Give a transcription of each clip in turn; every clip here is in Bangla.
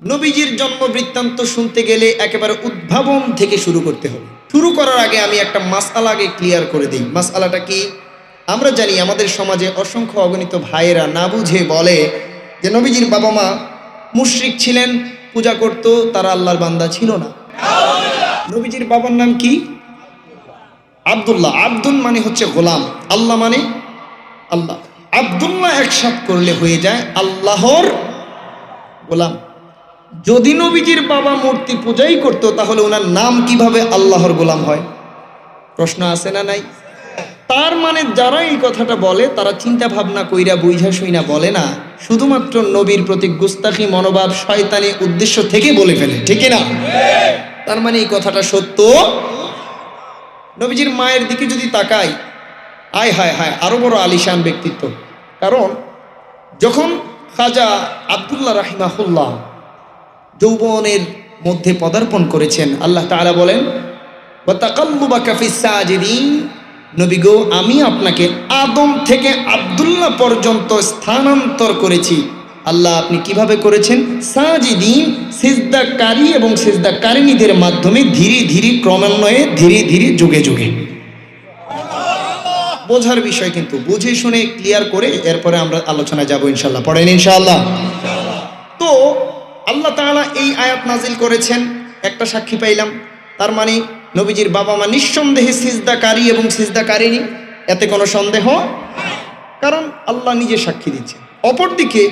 নবীজির জন্ম বৃত্তান্ত শুনতে গেলে একেবারে উদ্ভাবন থেকে শুরু করতে হবে। শুরু করার আগে আমি একটা মাসআলা আগে ক্লিয়ার করে দিই। মাসআলাটা কি? আমরা জানি আমাদের সমাজে অসংখ্য অগণিত ভাইয়েরা না বুঝে বলে যে নবীজির বাবা মা মুশরিক ছিলেন, পূজা করত, তারা আল্লাহর বান্দা ছিল না। নবীজির বাবার নাম কি? আব্দুল্লাহ। আব্দুল মানে হচ্ছে গোলাম, আল্লাহ মানে আল্লাহ। আব্দুল্লাহ একসাথ করলে হয়ে যায় আল্লাহর গোলাম। যদি নবীজির বাবা মূর্তি পূজাই করত তাহলে ওনার নাম কিভাবে আল্লাহর গোলাম হয়? প্রশ্ন আছে না নাই? তার মানে যারা এই কথাটা বলে তারা চিন্তা ভাবনা কইরা বুঝা শুইনা বলে না, শুধুমাত্র নবীর প্রতি গুস্তাখি মনোভাব শয়তানি উদ্দেশ্য থেকে বলে ফেলে, ঠিক না? তার মানে এই কথাটা সত্য। নবীজির মায়ের দিকে যদি তাকাই, আয় হায় হায়, আরো বড় আলিশান ব্যক্তিত্ব। কারণ যখন খাজা আব্দুল্লাহ রাহিমাহুল্লাহ যৌবনের মধ্যে পদার্পণ করেছেন, আল্লাহ তাআলা বলেন ওয়া তাকাল্লুবাকা ফিস সাজিদিন, নবী গো আমি আপনাকে আদম থেকে আব্দুল্লাহ পর্যন্ত স্থানান্তর করেছি। আল্লাহ আপনি কিভাবে করেছেন? সাজিদিন, সিজদাকারী এবং সিজদাকারিনীদের মাধ্যমে ধীরে ধীরে ক্রমান্বয়ে ধীরে ধীরে যুগে যুগে। বোঝার বিষয়, কিন্তু বুঝে শুনে ক্লিয়ার করে এরপরে আমরা আলোচনা যাব ইনশাআল্লাহ। পড়েন ইনশাআল্লাহ। তো আল্লাহ তাআলা এই আয়াত নাজিল করেছেন, একটা সাক্ষী পাইলাম। তার মানে নবীজির বাবা মা নিঃসন্দেহে সিজদাকারী এবং সিজদাকারিনী, এতে কোনো সন্দেহ, কারণ আল্লাহ নিজে সাক্ষী দিচ্ছে। অপরদিকে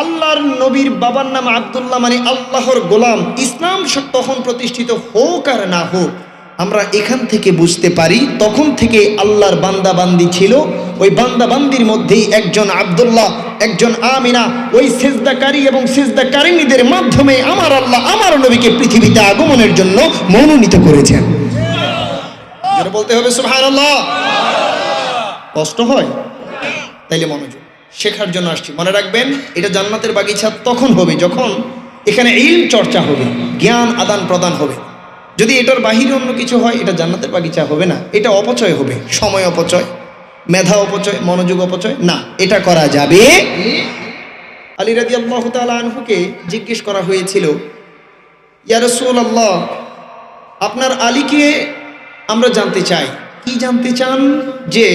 আল্লাহর নবীর বাবার নাম আব্দুল্লাহ মানে আল্লাহর গোলাম। ইসলাম তখন প্রতিষ্ঠিত হোক আর না হোক, আমরা এখান থেকে বুঝতে পারি তখন থেকে আল্লাহর বান্দা বান্দি ছিল। ওই বান্দা বান্দির মধ্যেই একজন আব্দুল্লাহ, একজন আমিনা, ওই সিজদাকারী এবং সিজদাকারিনীদের মাধ্যমে আমার আল্লাহ আমার নবীকে পৃথিবীতে আগমনের জন্য মনোনীত করেছেন। যেটা বলতে হবে সুবহানাল্লাহ। কষ্ট হয়? তাইলে মনোযোগ, শেখার জন্য আসছি। মনে রাখবেন, এটা জান্নাতের বাগিচা তখন হবে যখন এখানে ইলম চর্চা হবে, জ্ঞান আদান প্রদান হবে। যদি এটার বাহিরে অন্য কিছু হয়, এটা জান্নাতের বাগিচা হবে না, এটা অপচয় হবে। সময় অপচয়, মেধা অপচয়, মনোযোগ অপচয় না, এটা করা যাবে। আলী রাদিয়াল্লাহু তাআলা আনহুকে জিজ্ঞেস করা হয়েছিল, ইয়া রাসূলুল্লাহ, আপনার আলীকে আমরা জানতে চাই। কি জানতে চান? যে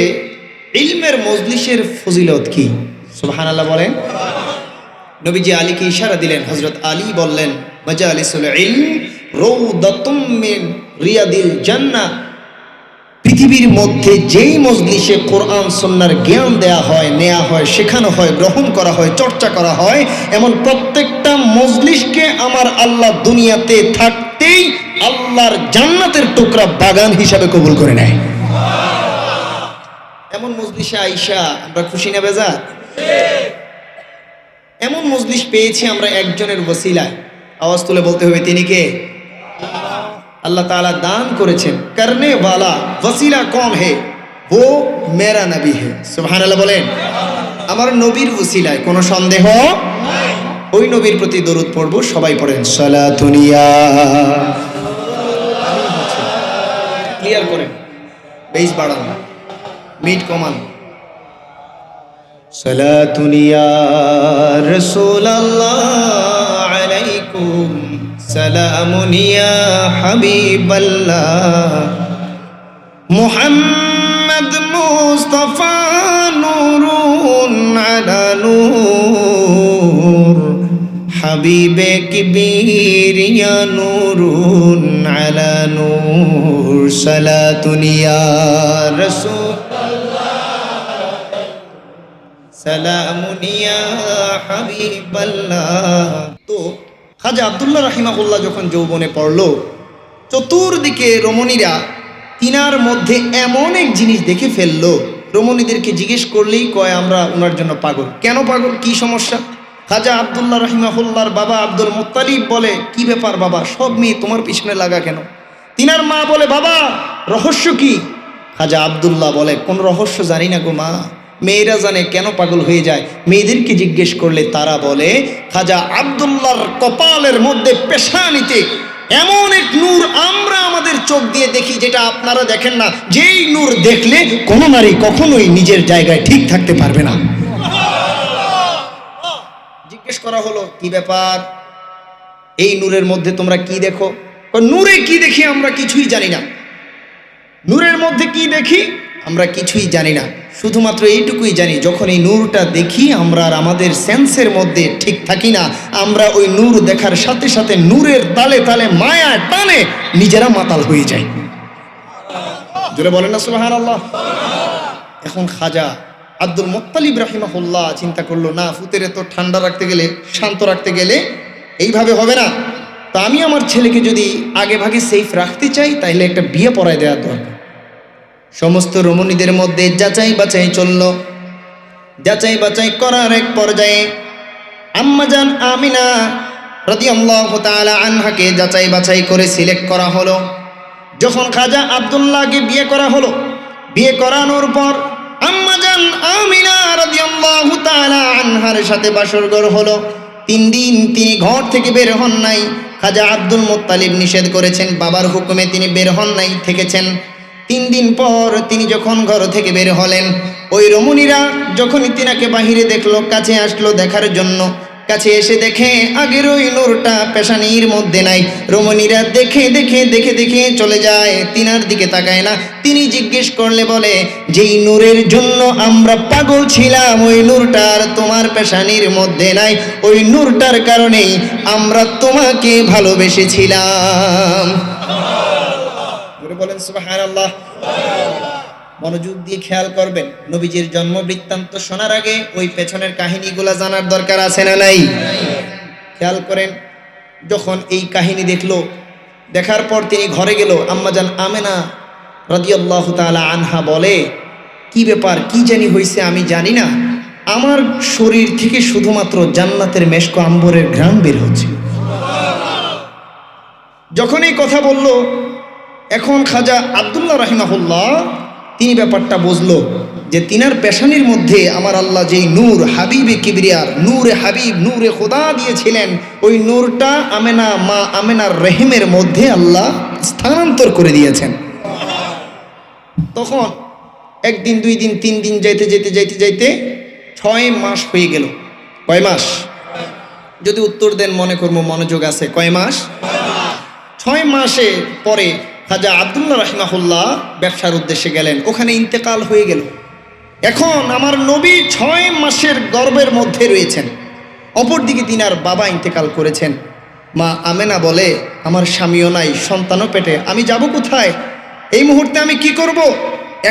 ইলমের মজলিসের ফজিলত কি? সুবহানাল্লাহ বলেন। নবীজি আলীকে ইশারা দিলেন, হযরত আলী বললেন মাজালিসুল ইলম রাউদাতুম মিন রিয়াদিল জান্নাহ। পৃথিবীর মধ্যে যেই মজলিসে কোরআন সুন্নাহর জ্ঞান দেয়া হয়, নেওয়া হয়, শেখানো হয়, গ্রহণ করা হয়, চর্চা করা হয়, এমন প্রত্যেকটা মজলিসকে আমার আল্লাহ দুনিয়াতে থাকতেই আল্লাহর জান্নাতের টুকরা বাগান হিসাবে কবুল করে নেয়। এমন মজলিসে আইসা আমরা খুশি না বেজার? এমন মজলিস পেয়েছি আমরা একজনের ওসিলায়। আওয়াজ তুলে বলতে হবে, তিনি কে? আল্লাহ তাআলা দান করেছেন করনে ওয়ালা ওসিলা কম হে ও মেরা নবী হে। সুবহানাল্লাহ বলেন। আমার নবীর ওসিলায় কোনো সন্দেহ নাই। ওই নবীর প্রতি দরুদ পড়ব, সবাই পড়েন সালাতুন ইয়া। ক্লিয়ার করেন, বেস বাড়ান, মিট কমান। সালাতুন ইয়া রাসূলুল্লাহ আলাইকুম সালামুন ইয়া হাবিবাল্লাহ মুহাম্মদ মুস্তাফা নূরুন আলা নূর হাবিবে কিবির ইয়া নূরুন আলা নূর সালাতুন ইয়া রাসূলুল্লাহ সালামুন ইয়া হাবিবাল্লাহ। তো খাজা আব্দুল্লাহ রাহিমাহুল্লাহ যখন যৌবনে পড়ল, চতুর্দিকে রমণীরা তিনার মধ্যে এমন এক জিনিস দেখে ফেললো, রমণীদেরকে জিজ্ঞেস করলেই কয় আমরা ওনার জন্য পাগল। কেন পাগল? কি সমস্যা? খাজা আব্দুল্লাহ রাহিমাহুল্লাহর বাবা আব্দুল মুত্তালিব বলে, কি ব্যাপার বাবা, সব মেয়ে তোমার পিছনে লাগা কেন? তিনার মা বলে, বাবা রহস্য কি? খাজা আব্দুল্লাহ বলে, কোন রহস্য জানি না গো মা, মেয়েরা জানে কেন পাগল হয়ে যায়। মেয়েদেরকে জিজ্ঞেস করলে তারা বলে, খাজা আব্দুল্লাহর কপালের মধ্যে পেশানিতে এমন এক নূর আমরা আমাদের চোখ দিয়ে দেখি যেটা আপনারা দেখেন না। যেই নূর দেখলে কোনো নারী কখনোই নিজের জায়গায় ঠিক থাকতে পারবে না। জিজ্ঞেস করা হলো, কি ব্যাপার? এই নূরের মধ্যে তোমরা কি দেখো? নূরে কি দেখি আমরা কিছুই জানি না। নূরের মধ্যে কি দেখি আমরা কিছুই জানি না, শুধুমাত্র এইটুকুই জানি যখন এই নূরটা দেখি আমরা আর আমাদের সেন্সের মধ্যে ঠিক থাকি না, আমরা ওই নূর দেখার সাথে সাথে নূরের তালে তালে মায়া টানে নিজেরা মাতাল হয়ে যাই। জোরে বলেন না সুবহানাল্লাহ। এখন খাজা আব্দুল মুত্তালিব রাহিমাহুল্লাহ চিন্তা করলো, না ফুতেরে তো ঠান্ডা রাখতে গেলে, শান্ত রাখতে গেলে এইভাবে হবে না, তো আমি আমার ছেলেকে যদি আগে ভাগে সেফ রাখতে চাই তাইলে একটা বিয়ে পড়ায় দেওয়ার দরকার। সমস্ত রমণীদের মধ্যে যাচাই বাছাই চলল। যাচাই বাছাই করার এক পর্যায়ে আম্মাজান আমিনা রাদিয়াল্লাহু তাআলা আনহাকে যাচাই বাছাই করে সিলেক্ট করা হলো। যখন খাজা আব্দুল্লাহকে বিয়ে করা হলো, বিয়ে করানোর পর আম্মাজান আমিনা রাদিয়াল্লাহু তাআলা আনহার সাথে বাসরঘর হলো। 3 দিন তিনি ঘর থেকে বের হন নাই। খাজা আব্দুল মুত্তালিব নিষেধ করেছেন, বাবার হুকুমে তিনি বের হন নাই, থেকেছেন। 3 দিন পর তিনি যখন ঘর থেকে বের হলেন, ওই রমণীরা যখনই তিনাকে বাহিরে দেখলো, কাছে আসলো দেখার জন্য, কাছে এসে দেখে আগের ওই নূরটা পেশানির মধ্যে নাই। রমণীরা দেখে দেখে দেখে দেখে চলে যায়, তিনার দিকে তাকায় না। তিনি জিজ্ঞেস করলে বলে, যেই নূরের জন্য আমরা পাগল ছিলাম ওই নূরটার তোমার পেশানির মধ্যে নাই, ওই নূরটার কারণেই আমরা তোমাকে ভালোবেসেছিলাম। বলেন সুবহানাল্লাহ। মনোযোগ দিয়ে খেয়াল করবেন, নবীজির জন্ম বৃত্তান্ত শোনার আগে ওই পেছনের কাহিনীগুলা জানার দরকার আছে না নাই? খেয়াল করেন, যখন এই কাহিনী দেখলো, দেখার পর তিনি ঘরে গেল। আম্মাজান আমেনা রাদিয়াল্লাহু তাআলা আনহা বলে, কি ব্যাপার, কি জানি হইছে আমি জানি না, আমার শরীর থেকে শুধুমাত্র জান্নাতের মেশক আম্বরের ঘ্রাণ বের হচ্ছে। যখন এই কথা বলল, এখন খাজা আব্দুল্লাহ রাহিমাহুল্লাহ তিনি ব্যাপারটা বুঝলো যে তিনার পেশানির মধ্যে আমার আল্লাহ যেই নূর হাবিবে কিবরিয়ার নূরে হাবিব নূরে খোদা দিয়েছিলেন, ওই নূরটা আমেনা মা আমেনার রহিমের মধ্যে আল্লাহ স্থানান্তর করে দিয়েছেন। তখন 1 দিন 2 দিন 3 দিন যাইতে যাইতে যাইতে যাইতে 6 মাস হয়ে গেল। কয় মাস? যদি উত্তর দেন মনে করবো মনোযোগ আছে। কয় মাস? 6 মাসে পরে খাজা আব্দুল্লাহ রাহিমাহুল্লাহ ব্যবসার উদ্দেশ্যে গেলেন, ওখানে ইন্তেকাল হয়ে গেল। এখন আমার নবী 6 মাসের গর্ভের মধ্যে রয়েছেন, অপরদিকে তিনার বাবা ইন্তেকাল করেছেন। মা আমেনা বলে, আমার স্বামীও নাই, সন্তানও পেটে, আমি যাব কোথায়? এই মুহূর্তে আমি কি করব?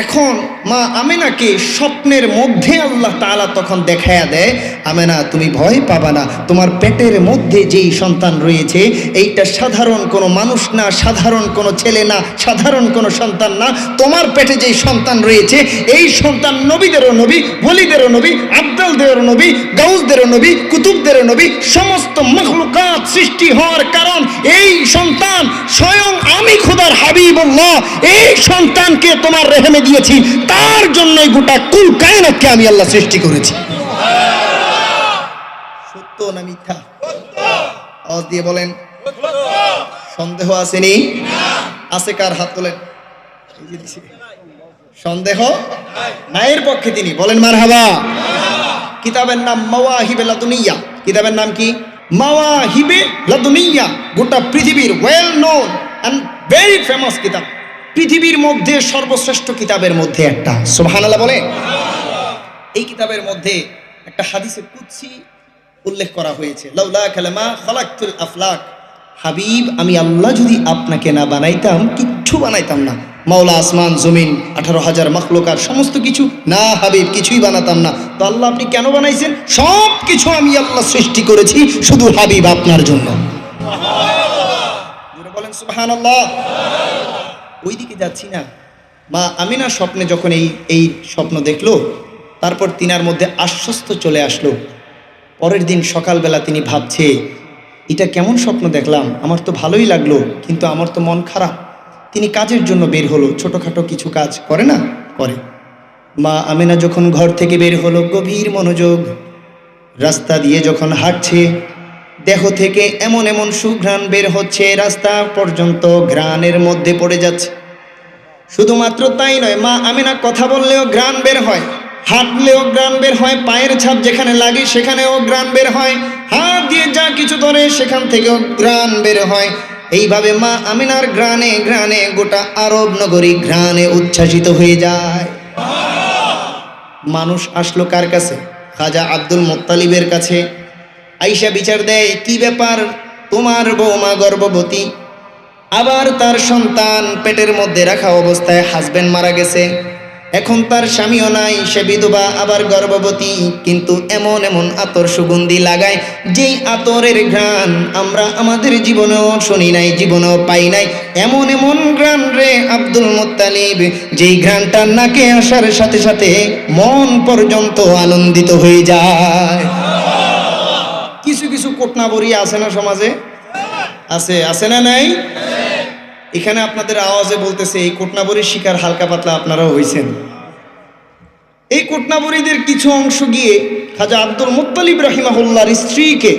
এখন মা আমেনাকে স্বপ্নের মধ্যে আল্লাহ তাআলা তখন দেখায়া দেয়, আমেনা তুমি ভয় পাবা না, তোমার পেটের মধ্যে যেই সন্তান রয়েছে এইটা সাধারণ কোনো মানুষ না, সাধারণ কোনো ছেলে না, সাধারণ কোনো সন্তান না। তোমার পেটে যেই সন্তান রয়েছে এই সন্তান নবীদেরও নবী, ওলিদেরও নবী, আব্দালদেরও নবী, গাউসদেরও নবী, কুতুবদেরও নবী, সমস্ত মখলুকাত সৃষ্টি হওয়ার কারণ এই সন্তান স্বয়ং আমি খোদার হাবিবুল্লাহ এই সন্তানকে তোমার রেহেমে দিয়েছি, তার জন্যই গোটা কুল কায়নাতকে আমি আল্লাহ সৃষ্টি করেছি। সত্য না মিথ্যা? আওয়াজ দিয়ে বলেন। সন্দেহ আসেনি? আছে কার? হাত তোলেন। সন্দেহ নাইয়ের পক্ষে তিনি বলেন মারহাবা। কিতাবের নাম মাওয়াহিবে লাদুনিয়া। কিতাবের নাম কি? মাওয়াহিবে লাদুনিয়া। গোটা পৃথিবীর well known and very famous কিতাব, পৃথিবীর মধ্যে সর্বশ্রেষ্ঠ কিতাবের মধ্যে একটা। সুবহানাল্লাহ বলে। এই কিতাবের মধ্যে একটা হাদিসে কুদসি উল্লেখ করা হয়েছে, লাউলা কালামা খালাকতুল আফলাক, হাবিব আমি আল্লাহ যদি আপনাকে না বানাইতাম কিচ্ছু বানাইতাম না। মাওলা আসমান জমিন 18,000 মখলুকাত সমস্ত কিছু না হাবিব কিছুই বানাতাম না। তো আল্লাহ আপনি কেন বানাইছেন? সব কিছু আমি আল্লাহ সৃষ্টি করেছি শুধু হাবিব আপনার জন্য। বলেন সুবহানাল্লাহ। ওইদিকে যাচ্ছি না। মা আমিনা স্বপ্নে যখন এই স্বপ্ন দেখলো, তারপর তিনার মধ্যে আশ্বস্ত চলে আসলো। পরের দিন সকালবেলা তিনি ভাবছে, এটা কেমন স্বপ্ন দেখলাম, আমার তো ভালোই লাগলো কিন্তু আমার তো মন খারাপ। তিনি কাজের জন্য বের হলো, ছোটোখাটো কিছু কাজ করে না, করে। মা আমিনা যখন ঘর থেকে বের হলো, গভীর মনোযোগ, রাস্তা দিয়ে যখন হাঁটছে, দেহ থেকে এমন এমন সুঘ্রাণ বের হচ্ছে, রাস্তা পর্যন্ত ঘ্রাণের মধ্যে পড়ে যাচ্ছে। শুধুমাত্র তাই নয়, মা আমিনা কথা বললেও ঘ্রাণ বের হয়। হাঁটলেও ঘ্রাণ বের হয়, পায়ের ছাপ যেখানে লাগে সেখানেও ঘ্রাণ বের হয়, হাত দিয়ে যা কিছু ধরে সেখান থেকেও ঘ্রাণ বের হয়। এইভাবে মা আমিনার ঘ্রাণে ঘ্রাণে গোটা আরব নগরী ঘ্রাণে উচ্ছ্বাসিত হয়ে যায়। মানুষ আসলো কার কাছে? খাজা আব্দুল মুত্তালিবের কাছে। আইসা বিচার দেয়, কি ব্যাপার, তোমার বৌমা গর্ভবতী, আবার তার সন্তান পেটের মধ্যে রাখা অবস্থায় হাজবেন্ড মারা গেছে, এখন তার স্বামীও নাই, সে বিধবা, আবার গর্ভবতী, কিন্তু এমন এমন আতর সুগন্ধি লাগায় যেই আতরের ঘ্রাণ আমরা আমাদের জীবনেও শুনি নাই, জীবনেও পাই নাই। এমন এমন ঘ্রাণ রে আব্দুল মুত্তালিব, যেই ঘ্রাণটার নাকে আসার সাথে সাথে মন পর্যন্ত আনন্দিত হয়ে যায়। কিছু কিছু কোটনাবরি আছে না সমাজে, আছে আছে না নাই? এখানে আপনাদের আওয়াজে বলতেছে এই কোটনাবরির শিকার হালকা পাতলা আপনারাও হয়েছেন। এই কোটনাবরিদের কিছু অংশ গিয়ে খাজা আব্দুল মুত্তালিব রাহিমাহুল্লাহর স্ত্রীকে,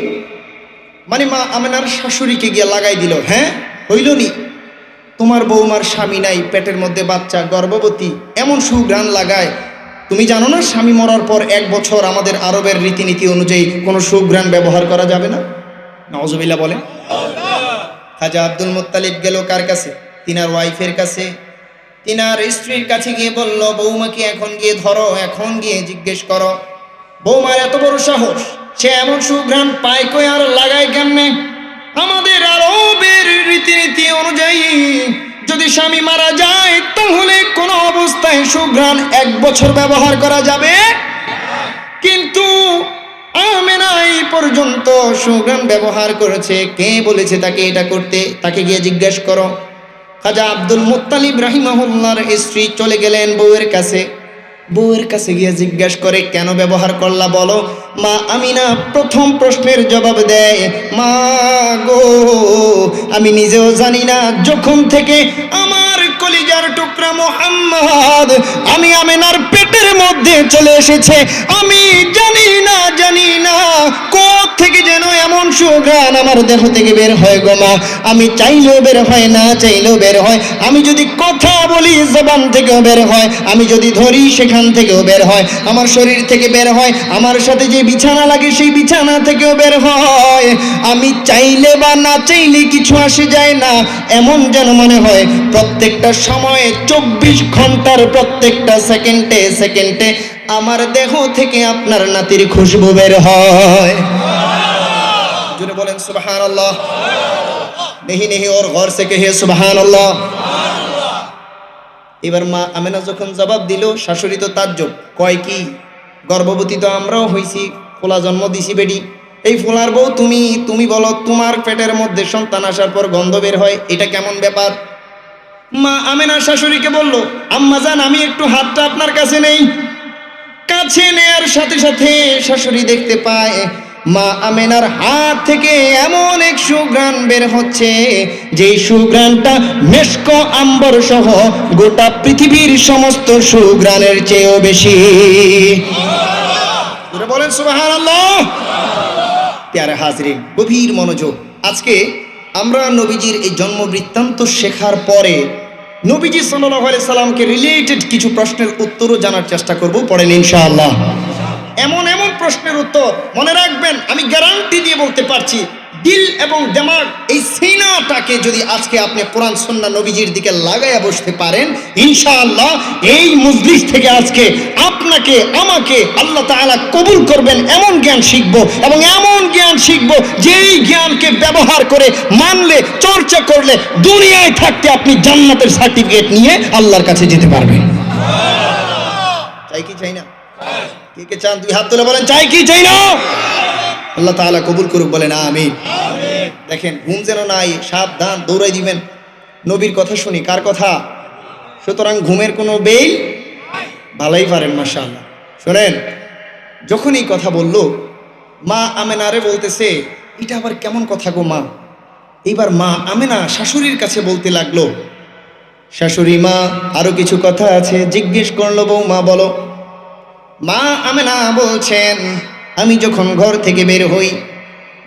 মানে মা আমেনার শাশুড়িকে গিয়ে লাগাই দিল। হ্যাঁ, হইল নি, তোমার বৌমার স্বামী নাই, পেটের মধ্যে বাচ্চা, গর্ভবতী, এমন সুঘ্রাণ লাগায়। তুমি জানো না স্বামী মরার পর 1 বছর আমাদের আরবের রীতিনীতি অনুযায়ী কোনো সুঘ্রাণ ব্যবহার করা যাবে না? নাউজুবিল্লাহ বলে। খাজা আব্দুল মুত্তালিব গেল কার কাছে? তিনার ওয়াইফের কাছে, তিনার স্ত্রীর কাছে গিয়ে বলল, বৌমাকে এখন গিয়ে ধরো, এখন গিয়ে জিজ্ঞেস করো বৌমার এত বড় সাহস, সে এমন সুঘ্রাণ পায় কই আর লাগায় কেমনে? আমাদের আরবের রীতিনীতি অনুযায়ী যদি স্বামী মারা যায় তাহলে কোনো অবস্থায় সুঘ্রাণ 1 বছর ব্যবহার করা যাবে, কিন্তু আমেনা এই পর্যন্ত সুঘ্রাণ ব্যবহার করেছে। কে বলেছে তাকে এটা করতে? তাকে গিয়ে জিজ্ঞেস করো। খাজা আব্দুল মুত্তালিব রাহিমাহুল্লাহর স্ত্রী চলে গেলেন বউয়ের কাছে। বউয়ের কাছে গিয়ে জিজ্ঞেস করে, কেন ব্যবহার করলা বলো? মা আমিনা প্রথম প্রশ্নের জবাব দেয়, মা গো, আমি নিজেও জানি না, যখন থেকে আমার কলিজার টুকরা মুহাম্মদ আমি আমিনার পেটের মধ্যে চলে এসেছে, আমি জানি না কোথা থেকে যেন এমন সুঘ্রাণ আমার দেহ থেকে বের হয় গো মা। আমি চাইলেও বের হয়, না চাইলেও বের হয়, আমি যদি কথা বলি জবান থেকেও বের হয়, আমি যদি ধরি সেখান থেকেও বের হয়, আমার শরীর থেকে বের হয়, আমার সাথে যে বিছানা লাগে সেই বিছানা থেকেও বের হয়। আমি চাইলে বা না চাইলে কিছু আসে যায় না, এমন যেন মনে হয় প্রত্যেকটা সময়ে 24 ঘন্টার প্রত্যেকটা সেকেন্ডে সেকেন্ডে আমার দেহ থেকে আপনার নাতির খুশবু বের হয়। জোরে বলেন সুবহানাল্লাহ। নেহি নেহি ওর ঘর से कहे সুবহানাল্লাহ। এবার মা আমেনা যখন জবাব দিল, শাশুড়ি তো তাজ্জব, কয় কি, গর্ভবতী তো আমরাও হইছি, ফোলা জন্ম দিছি বেডি, এই ফোলার বউ তুমি বলো তোমার পেটের মধ্যে সন্তান আসার পর গন্ধ বের হয়, এটা কেমন ব্যাপার? মা আমেনা শাশুড়িকে বলল, আম্মা জান আমি একটু হাতটা আপনার কাছে নেই। কাছে নেয়ার সাথে সাথে শাশুড়ি দেখতে পায় মা আমেনার হাত থেকে এমন এক সুঘ্রাণ বের হচ্ছে, যেই সুঘ্রাণটা মেশক আম্বর সহ গোটা পৃথিবীর সমস্ত সুঘ্রাণের চেয়েও বেশি। বলেন সুবহানাল্লাহ। প্যারে হাজরিন, গভীর মনোযোগ। আজকে আমরা নবীজির এই জন্ম বৃত্তান্ত শেখার পরে নবীজি সাল্লাল্লাহু আলাইহি সাল্লামকে রিলেটেড কিছু প্রশ্নের উত্তরও জানার চেষ্টা করব। পড়েন ইনশাআল্লাহ। এমন এমন প্রশ্নের উত্তর মনে রাখবেন, আমি গ্যারান্টি দিয়ে বলতে পারছি, দিল এবং দিমাগ এই সিনাটাকে যদি আজকে আপনি কোরআন সুন্নাহ নবীজির দিকে লাগায়া বসতে পারেন, ইনশাআল্লাহ এই মজলিস থেকে আজকে আপনাকে আমাকে আল্লাহ তাআলা কবুল করবেন। এমন জ্ঞান শিখব এবং এমন জ্ঞান শিখব যেই জ্ঞানকে ব্যবহার করে মানলে, চর্চা করলে দুনিয়ায় থাকতে আপনি জান্নাতের সার্টিফিকেট নিয়ে আল্লাহর কাছে যেতে পারবেন। চাই কি চাই না? কে কে চান? 2 হাত তুলে বলেন, চাই কি চাই না? আল্লাহ তাআলা কবুল করুক, বলেন আমিন। দেখেন ঘুম যেন নাই, সাবধান, দৌড়াই দিবেন। নবীর কথা শুনি, কার কথা? সুতরাং ঘুমের কোনো বেল ভালোই পারেন মাশাআল্লাহ। শোনেন, যখন এই কথা বলল মা আমেনারে বলতেছে, এটা আবার কেমন কথা গো মা? এইবার মা আমেনা শাশুড়ির কাছে বলতে লাগলো, শাশুড়ি মা আরো কিছু কথা আছে। জিজ্ঞেস করলো, বৌমা বলো। মা আমেনা বলছেন, আমি যখন ঘর থেকে বের হই,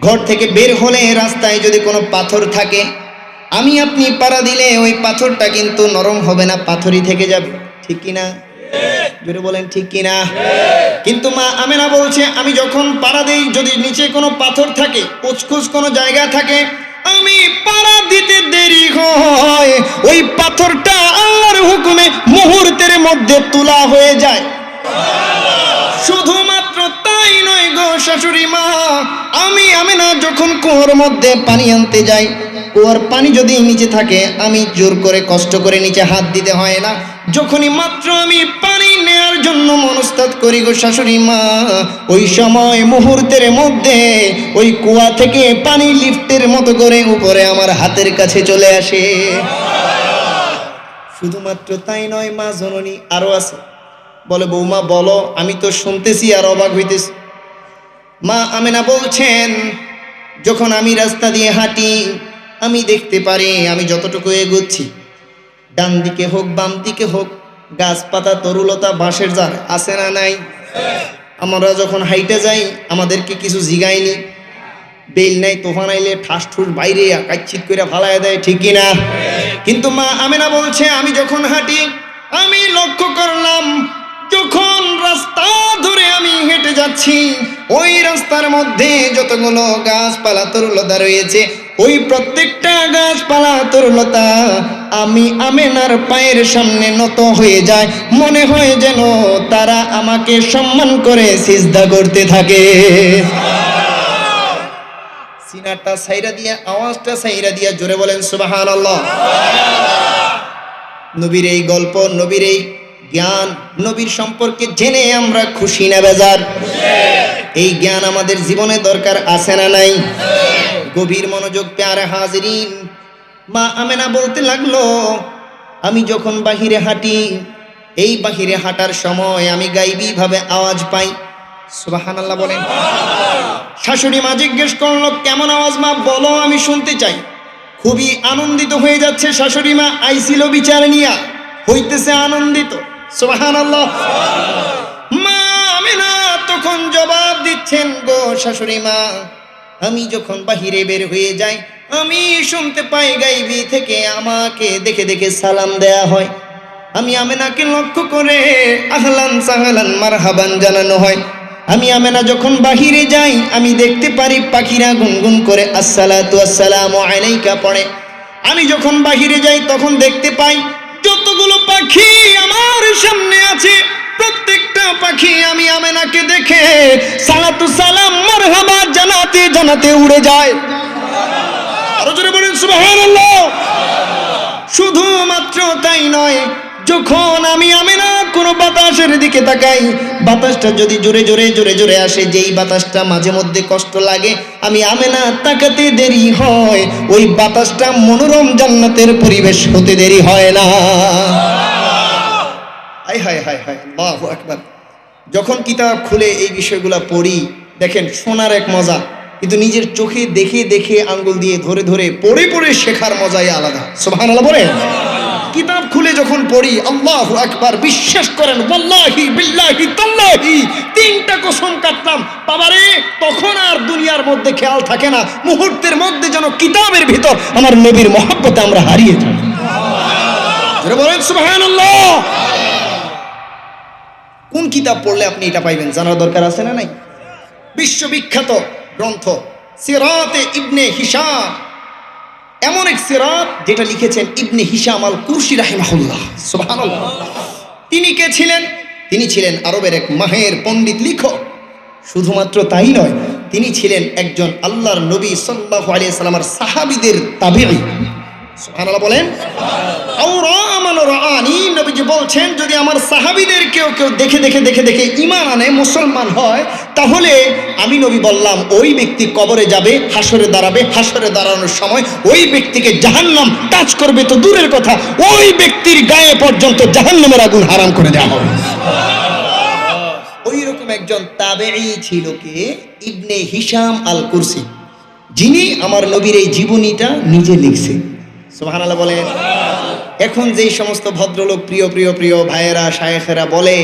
ঘর থেকে বের হলে রাস্তায় যদি কোনো পাথর থাকে, আমি আপনি পাড়া দিলে ওই পাথরটা কিন্তু নরম হবে না, পাথরই থেকে যাবে, ঠিক কি না? জোরে বলেন ঠিক কিনা? কিন্তু মা আমেনা বলছে আমি যখন পাড়া দেই, যদি নিচে কোনো পাথর থাকে, উচকুচ কোনো জায়গা থাকে, আমি পাড়া দিতে দেরি হয়, ওই পাথরটা আল্লাহর হুকুমে মুহূর্তের মধ্যে তোলা হয়ে যায়। শুধুমাত্র তাই নয় গো শাশুড়ি মা, আমি আমেনা যখন কুয়োর মধ্যে পানি আনতে যাই, কুয়োর পানি যদি নিচে থাকে, আমি জোর করে কষ্ট করে নিচে হাত দিতে হয় না। যখনই মাত্র আমি পানি নেওয়ার জন্য মনস্তাত করি গো শাশুড়ি মা, ওই সময় মুহূর্তের মধ্যে ওই কুয়া থেকে পানি লিফটের মতো করে উপরে আমার হাতের কাছে চলে আসে। শুধুমাত্র তাই নয় মা জননী, আরো আছে। বলে বৌমা বলো, আমি তো শুনতেছি আর অবাক হইতেছি। মা আমেনা বলছেন যখন আমি রাস্তা দিয়ে হাঁটি, আমি দেখতে পারি আমি যতটুকু এগোচ্ছি, ডান দিকে হোক বাম দিকে হোক, গাছপাতা তরুলতা বাঁশের ঝাড় আছে না নাই? আমরা যখন হাইটে যাই আমাদেরকে কিছু জিগায়নি, বেল নাই তোফান আইলে ঠাস ঠুস বাইরে কাচ্ছিত করে ফালায় দেয়, ঠিক কিনা? কিন্তু মা আমেনা বলছে আমি যখন হাঁটি, আমি লক্ষ্য করলাম যখন রাস্তা ধরে আমি হেঁটে যাচ্ছি, ওই রাস্তার মধ্যে যতগুলো গাছপালা তরুলতা রয়েছে, ওই প্রত্যেকটা গাছপালা তরুলতা আমি আমেনার পায়ের সামনে নত হয়ে যায়, মনে হয় যেন তারা আমাকে সম্মান করে সিজদা করতে থাকে। সিনাটা সাইরা দিয়া, আওয়াজটা সাইরা দিয়া জোরে বলেন সুবহানাল্লাহ। নবীর এই গল্প, নবীর এই জ্ঞান, নবীর সম্পর্কে জেনে আমরা খুশি না বেজার? এই জ্ঞান আমাদের জীবনে দরকার আছে না নাই? গভীর মনোযোগ প্যারে হাজিরিন, মা আমেনা বলতে লাগলো আমি যখন বাহিরে হাঁটি, এই বাহিরে হাঁটার সময় আমি গাইবী ভাবে আওয়াজ পাই। সুবহানাল্লাহ বলেন। শাশুড়ি মা জিজ্ঞেস করলো কেমন আওয়াজ মা? বলো আমি শুনতে চাই। খুবই আনন্দিত হয়ে যাচ্ছে শাশুড়ি মা, আইছিল বিচার নিয়া, হইতেছে আনন্দিত। সুবহানাল্লাহ। মা আমেনা তখন জবাব দিচ্ছেন গো শাশুড়ি মা, আমি যখন বাহিরে বের হয়ে যাই, আমি শুনতে পাই গাইবী থেকে আমাকে দেখে দেখে সালাম দেয়া হয়। আমি আমেনাকে লক্ষ্য করে আহলান সাহলান মারহাবান জানানো হয়। আমি আমেনা যখন বাহিরে যাই, আমি দেখতে পারি পাখিরা গুনগুন করে আসসালাতু আসসালামু আলাইকা পড়ে। আমি যখন বাহিরে যাই তখন দেখতে পাই যতগুলো পাখি আমার সামনে আছে, প্রত্যেকটা পাখি আমি আমেনাকে দেখে সালাতু সালাম মারহাবা জানাতে জানাতে উড়ে যায়। আরো জোরে বলেন সুবহানাল্লাহ। শুধুমাত্র তাই নয়, যখন আমি আমেনা কোনো বাতাসের দিকে তাকাই, বাতাসটা যদি জোরে জোরে জোরে জোরে আসে, যেই বাতাসটা মাঝে মধ্যে কষ্ট লাগে, আমি আমেনা তাকাতে দেরি হয়, ওই বাতাসটা মনোরম জান্নাতের পরিবেশ হতে দেরি হয় না। হায় হায় হায় হায়, আল্লাহু আকবার। যখন কিতাব খুলে এই বিষয়গুলো পড়ি, দেখেন শোনার এক মজা, কিন্তু নিজের চোখে দেখে দেখে আঙ্গুল দিয়ে ধরে ধরে পড়ে পড়ে শেখার মজাই আলাদা। সুবহানাল্লাহ বলেন। কিতাব খুলে যখন পড়ি, আল্লাহু আকবার, বিশ্বাস করেন ওয়াল্লাহি বিল্লাহি তাল্লাহি, তিনটা কসম কাটলাম বাবারে, তখন আর দুনিয়ার মধ্যে খেয়াল থাকে না, মুহূর্তের মধ্যে যেন কিতাবের ভিতর আমার নবীর মহব্বতে আমরা হারিয়ে যাই। জোরে বলেন সুবহানাল্লাহ। কোন কিতাব পড়লে আপনি এটা পাইবেন জানার দরকার আছে না নাই? বিশ্ববিখ্যাত গ্রন্থ সিরাতে ইবনে হিশাম, এমন এক সিরাত যেটা লিখেছেন ইবনে হিশাম আল কুরশি রাহিমাহুল্লাহ। সুবহানাল্লাহ। তিনি কে ছিলেন? তিনি ছিলেন আরবের এক মাহের পণ্ডিত লেখক। শুধুমাত্র তাই নয়, তিনি ছিলেন একজন আল্লাহর নবী সাল্লাল্লাহু আলাইহি সাল্লামের সাহাবীদের তাবিঈ। সুবহানাল্লাহ বলেন। নবীজি বলছেন যদি আমার সাহাবীদের কেউ কেউ দেখে দেখে দেখে দেখে ঈমান আনে, মুসলমান হয়, তাহলে আমি নবী বললাম ওই ব্যক্তি কবরে যাবে, হাসরে দাঁড়াবে, হাসরে দাঁড়ানোর সময় ওই ব্যক্তিকে জাহান্নাম টাচ করবে তো দূরের কথা, ওই ব্যক্তির গায়ে পর্যন্ত জাহান্নামের আগুন হারাম করে দেওয়া হবে। ওই রকম একজন তাবেঈ ছিল কে? ইবনে হিশাম আল কুরসি, যিনি আমার নবীর এই জীবনীটা নিজে লিখছে। সুবহানাল্লাহ বলেন। এখন যেই সমস্ত ভদ্রলোক প্রিয় প্রিয় প্রিয় ভাইয়েরা শায়েখেরা বলে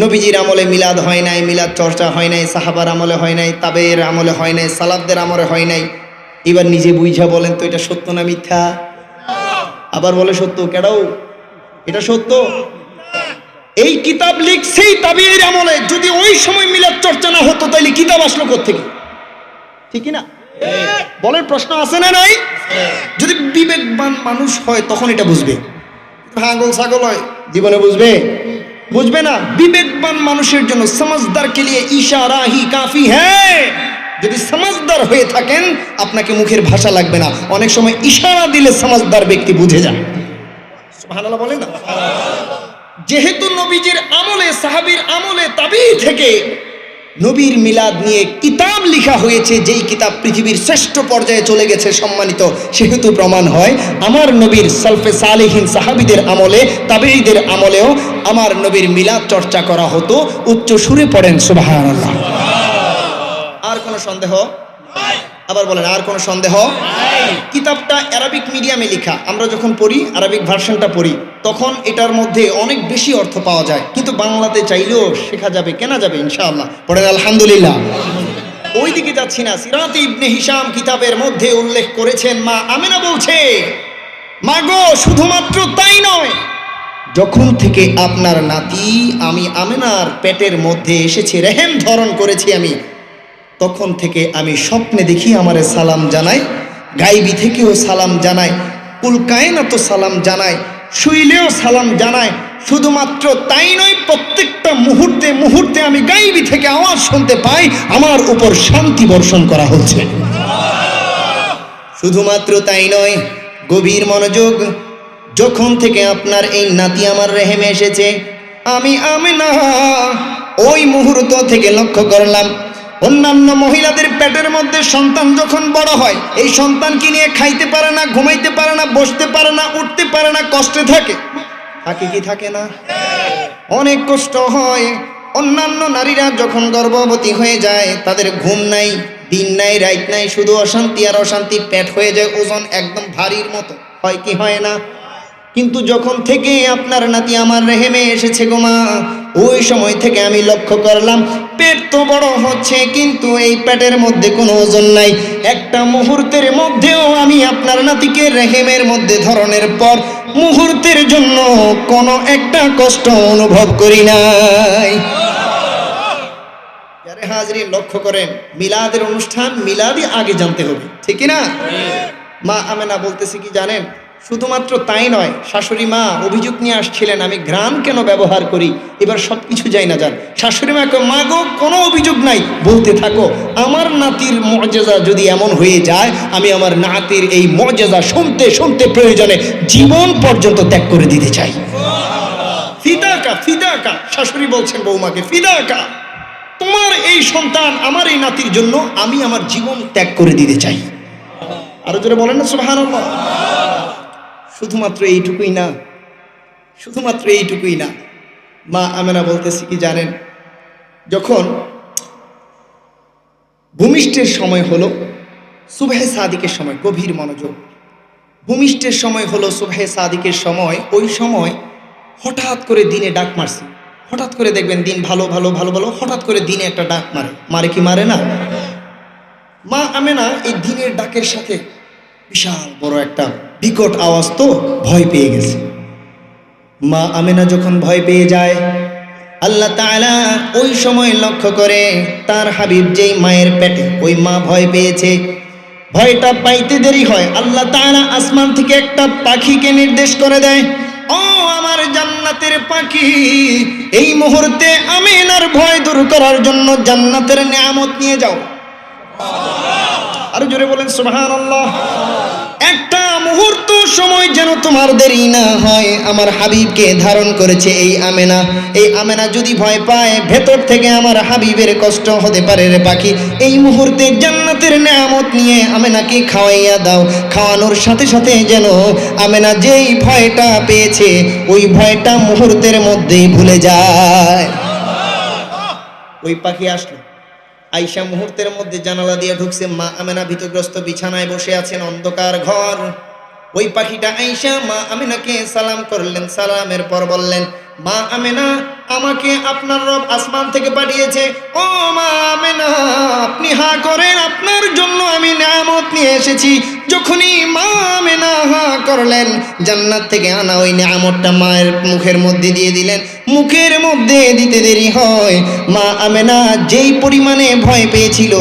নবীজির আমলে মিলাদ হয় নাই, মিলাদ চর্চা হয় নাই, সাহাবার আমলে হয় নাই, তাবের আমলে হয় নাই, সালাফদের আমলে হয় নাই, এবার নিজে বুঝা বলেন তো এটা সত্য না মিথ্যা? আবার বলে সত্য, কেডাও এটা সত্য? এই কিতাব লিখছেই তাবিঈর আমলে। যদি ওই সময় মিলাদ চর্চা না হতো তাহলে কিতাব আসলো কোত্থেকে? ঠিক না? বলের প্রশ্ন আছে না নাই? যদি বিবেকবান মানুষ হয় তখন এটা বুঝবে। পাগল ছাগল হয় জীবনে বুঝবে না। বিবেকবান মানুষের জন্য সমঝদার কে লিয়ে ইশারা হি কাফি হ্যায়। যদি সমঝদার হয়ে থাকেন আপনাকে মুখের ভাষা লাগবে না, অনেক সময় ইশারা দিলে সমঝদার ব্যক্তি বুঝে যায়। সুবহানাল্লাহ বলেন না? যেহেতু নবীজির আমলে, সাহাবীর আমলে, তাবিঈ থেকে নবীর মিলাদ নিয়ে কিতাব লেখা হয়েছে, যেই কিতাব পৃথিবীর শ্রেষ্ঠ পর্যায়ে চলে গেছে সম্মানিত, সেহেতু প্রমাণ হয় আমার নবীর সালফে সালেহিন সাহাবীদের আমলে, তাবেঈদের আমলেও আমার নবীর মিলাদ চর্চা করা হতো। উচ্চ সুরে পড়েন সুবহানাল্লাহ। আর কোনো সন্দেহ? আবার বলেন, আর কোনো সন্দেহ? কিতাবটা আরবিক মিডিয়ামে লেখা। আমরা যখন পড়ি, আরবিক ভার্সনটা পড়ি, তখন এটার মধ্যে অনেক বেশি অর্থ পাওয়া যায়, কিন্তু বাংলাতে চাইলেও শেখা যাবে, কেনা যাবে ইনশাআল্লাহ। পড়েন আলহামদুলিল্লাহ। ওই দিকে যাচ্ছি না। সিরাত ইবনে হিশাম কিতাবের মধ্যে উল্লেখ করেছেন, মা আমেনা বলছে, মা গো, শুধুমাত্র তাই নয়, যখন থেকে আপনার নাতি আমি আমেনার পেটের মধ্যে এসেছে, রেহেম ধারণ করেছি আমি, তখন থেকে আমি স্বপ্নে দেখি আমারে সালাম জানাই, গাইবি থেকেও সালাম জানাই, কুল কায়নাত সালাম জানাই, শুইলেও সালাম জানাই। শুধুমাত্র তাই নয়, প্রত্যেকটা মুহূর্তে মুহূর্তে আমি গাইবি থেকে আওয়াজ শুনতে পাই, আমার উপর শান্তি বর্ষণ করা হচ্ছে। শুধুমাত্র তাই নয়, গভীর মনোযোগ, যখন থেকে আপনার এই নাতি আমার রেহেমে এসেছে, আমি আমেনা ওই মুহূর্ত থেকে লক্ষ্য করলাম, অন্যান্য মহিলাদের পেটের মধ্যে সন্তান যখন বড় হয়, এই সন্তানকে নিয়ে খাইতে পারে না, ঘুমাইতে পারে না, বসতে পারে না, উঠতে পারে না, কষ্টে থাকে। থাকে কি থাকে না? অনেক কষ্ট হয়। অন্যান্য নারীরা যখন গর্ভবতী হয়ে যায়, তাদের ঘুম নাই, দিন নাই, রাত নাই, শুধু অশান্তি আর অশান্তি, পেট হয়ে যায় ওজন একদম ভারীর মতো, হয় কি হয় না? কিন্তু যখন থেকে আপনার নাতি আমার রেহেমে এসেছে গো মা, ওই সময় থেকে আমি লক্ষ্য করলাম, পেট তো বড় হচ্ছে কিন্তু এই পেটের মধ্যে কোনো ওজন নাই। একটা মুহূর্তের মধ্যেও আমি আপনার নাতিকে রেহেমের মধ্যে ধরনের পর মুহূর্তের জন্য কোনো একটা কষ্ট অনুভব করি নাই। আরে হাজরিন, লক্ষ্য করেন, মিলাদের অনুষ্ঠান মিলাদই আগে জানতে হবে, ঠিক না? মা আমেনা বলতেছি কি জানেন, শুধুমাত্র তাই নয়, শাশুড়ি মা অভিযোগ নিয়ে আসছিলেন, আমি ঘ্রাণ কেন ব্যবহার করি, এবার সব কিছু যাই না যান। শাশুড়ি মা কয়, মা গো, কোনো অভিযোগ নাই, বলতে থাকো। আমার নাতির মুআজিজা যদি এমন হয়ে যায়, আমি আমার নাতির এই মুআজিজা শুনতে শুনতে প্রয়োজনে জীবন পর্যন্ত ত্যাগ করে দিতে চাই। ফিদাকা ফিদাকা, শাশুড়ি বলছেন বৌমাকে, ফিদাকা, তোমার এই সন্তান, আমার এই নাতির জন্য আমি আমার জীবন ত্যাগ করে দিতে চাই। আরো জোরে বলেন না সুবহানাল্লাহ। শুধুমাত্র এইটুকুই না, শুধুমাত্র এইটুকুই না, মা আমেনা বলতেছি কি জানেন, যখন ভূমিষ্ঠের সময় হলো, সুবহে সাদিকের সময়, গভীর মনোযোগ, ভূমিষ্ঠের সময় হলো, সুবহে সাদিকের সময়, ওই সময় হঠাৎ করে দিনে ডাক মারছি। হঠাৎ করে দেখবেন দিন ভালো ভালো ভালো ভালো, হঠাৎ করে দিনে একটা ডাক মারে, মারে কি মারে না? মা আমেনা এই দিনের ডাকের সাথে বিশাল বড় একটা বিকট আওয়াজ, তো ভয় পেয়ে গেছে। মা আমেনা যখন ভয় পেয়ে যায়, আল্লাহ তাআলা ওই সময় লক্ষ্য করে তার হাবিব যেই মায়ের পেটে, ওই মা ভয় পেয়েছে। ভয়টা পাইতে দেরি হয়, আল্লাহ তাআলা আসমান থেকে একটা পাখিকে নির্দেশ করে দেয়, ও আমার জান্নাতের পাখি, এই মুহূর্তে আমেনার ভয় দূর করার জন্য জান্নাতের নিয়ামত নিয়ে যাও। আরো জোরে বলেন সুবহানাল্লাহ। একটা মুহূর্ত সময় যেন তোমার দেরি না হয়। আমার হাবিবকে ধারণ করেছে এই আমেনা। এই আমেনা যদি ভয় পায়, ভেতর থেকে আমার হাবিবের কষ্ট হতে পারে রে পাখি। এই মুহূর্তে জান্নাতের নিয়ামত নিয়ে আমেনাকে খাওয়াইয়া দাও। খাওয়ানোর সাথে সাথে যেন আমেনা যেই ভয়টা পেয়েছে, ওই ভয়টা মুহূর্তের মধ্যেই ভুলে যায়। ওই পাখি আসলো, আয়েশা মুহূর্তের মধ্যে জানালা দিয়ে ঢুকছে। মা আমেনা ভীতগ্রস্ত বিছানায় বসে আছেন, অন্ধকার ঘর। ওই পাখিটা আয়েশা মা আমেনাকে সালাম করলেন, সালামের পর বললেন, মা আমেনা, আমাকে আপনার রব আসমান থেকে পাঠিয়েছে। ও মা আমেনা, আপনি হা করেন, আপনার জন্য আমি নিয়ামত নিয়ে এসেছি। যখনই মা আমেনা হা করলেন, জান্নাত থেকে আনা ওই নিয়ামতটা মায়ের মুখের মধ্যে দিয়ে দিলেন। মুখের মধ্যে দিতে দেরি হয়, মা আমেনা যেই পরিমাণে ভয় পেয়েছিল,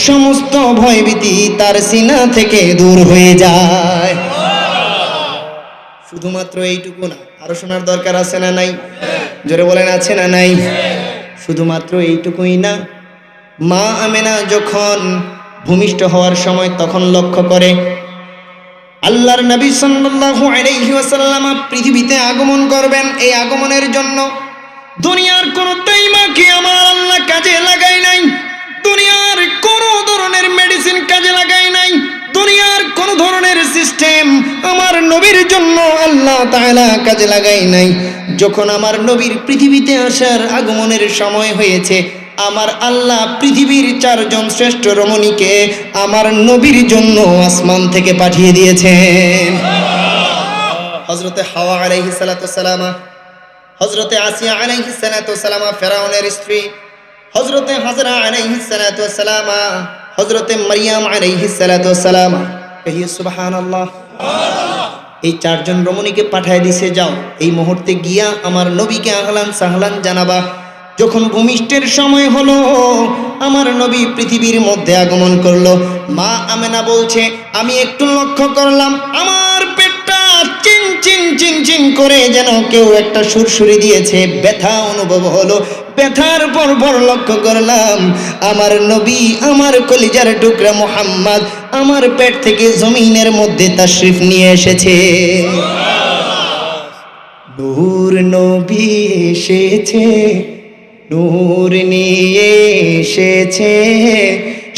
সমস্ত ভয়ভীতি তার সিনা থেকে দূর হয়ে যায়। শুধুমাত্র এইটুকু না, আরো শোনার দরকার আছে না নাই? জোরে বলেন আছে না নাই? শুধুমাত্র এইটুকুই না, মা আমেনা যখন ভূমিষ্ঠ হওয়ার সময় তখন লক্ষ্য করে আল্লাহর নবী সাল্লাল্লাহু আলাইহি ওয়াসাল্লাম পৃথিবীতে আগমন করবেন। এই আগমনের জন্য দুনিয়ার কোন তাইমাকে আমার আল্লাহ কাজে লাগাই নাই, দুনিয়ার কোন ধরনের মেডিসিন কাজে লাগাই নাই, দুনিয়ার কোন ধরনের সিস্টেম আমার নবীর জন্য আল্লাহ তাআলা কাজে লাগাই নাই। যখন আমার নবীর পৃথিবীতে আসার আগমনের সময় হয়েছে, আমার আল্লাহ পৃথিবীর 4 জন শ্রেষ্ঠ রমণীকে আমার নবীর জন্য আসমান থেকে পাঠিয়ে দিয়েছেন। হযরতে হাওয়া আলাইহিস সালাতু সালামা, হযরতে আসিয়া আলাইহিস সালাতু সালামা ফেরাউনের স্ত্রী, হযরতে হাজরা আলাইহিস সালাতু সালামা, হযরতে মারইয়াম আলাইহিস সালাতু সালামা। কহিয়ে সুবহানাল্লাহ। এই 4 জন রমণীকে পাঠিয়ে দিছে, যাও এই মুহূর্তে গিয়া আমার নবীকে আহলান সাহলান জানাবা। যখন ভূমিষ্ঠের সময় হলো, আমার নবী পৃথিবীর মধ্যে আগমন করলো। মা আমেনা বলছে, আমি একটু লক্ষ্য করলাম আমার পেটটা চিন চিন চিন চিন করে যেন কেউ একটা সুরসুরি দিয়েছে, ব্যথা অনুভব হলো। ব্যথার পর লক্ষ্য করলাম আমার নবী, আমার কলিজার টুকরা মুহাম্মদ আমার পেট থেকে জমিনের মধ্যে তাশরিফ নিয়ে এসেছে। নূর নবী এসেছে, নূর নিয়ে এসেছে,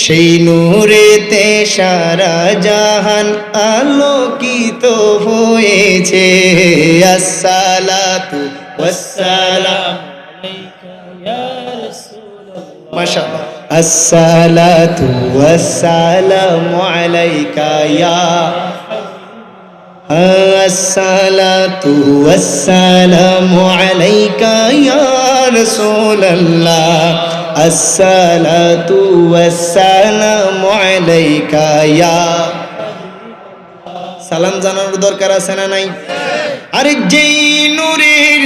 সেই নূরেতে সারা জাহান আলোকিত হয়েছে। আসসালাতু ওয়াসসালাম আলাইকা ইয়া রাসূলুল্লাহ। মাশাআল্লাহ। আসসালাতু ওয়াসসালামু আলাইকা ইয়া, আসসালাতু ওয়াসসালামু আলাইকা ইয়া রাসূলুল্লাহ, আসসালাতু ওয়াসসালামু আলাইকা ইয়া। সালাম জানানোর দরকার আছে না নাই? আরে যেই নূরের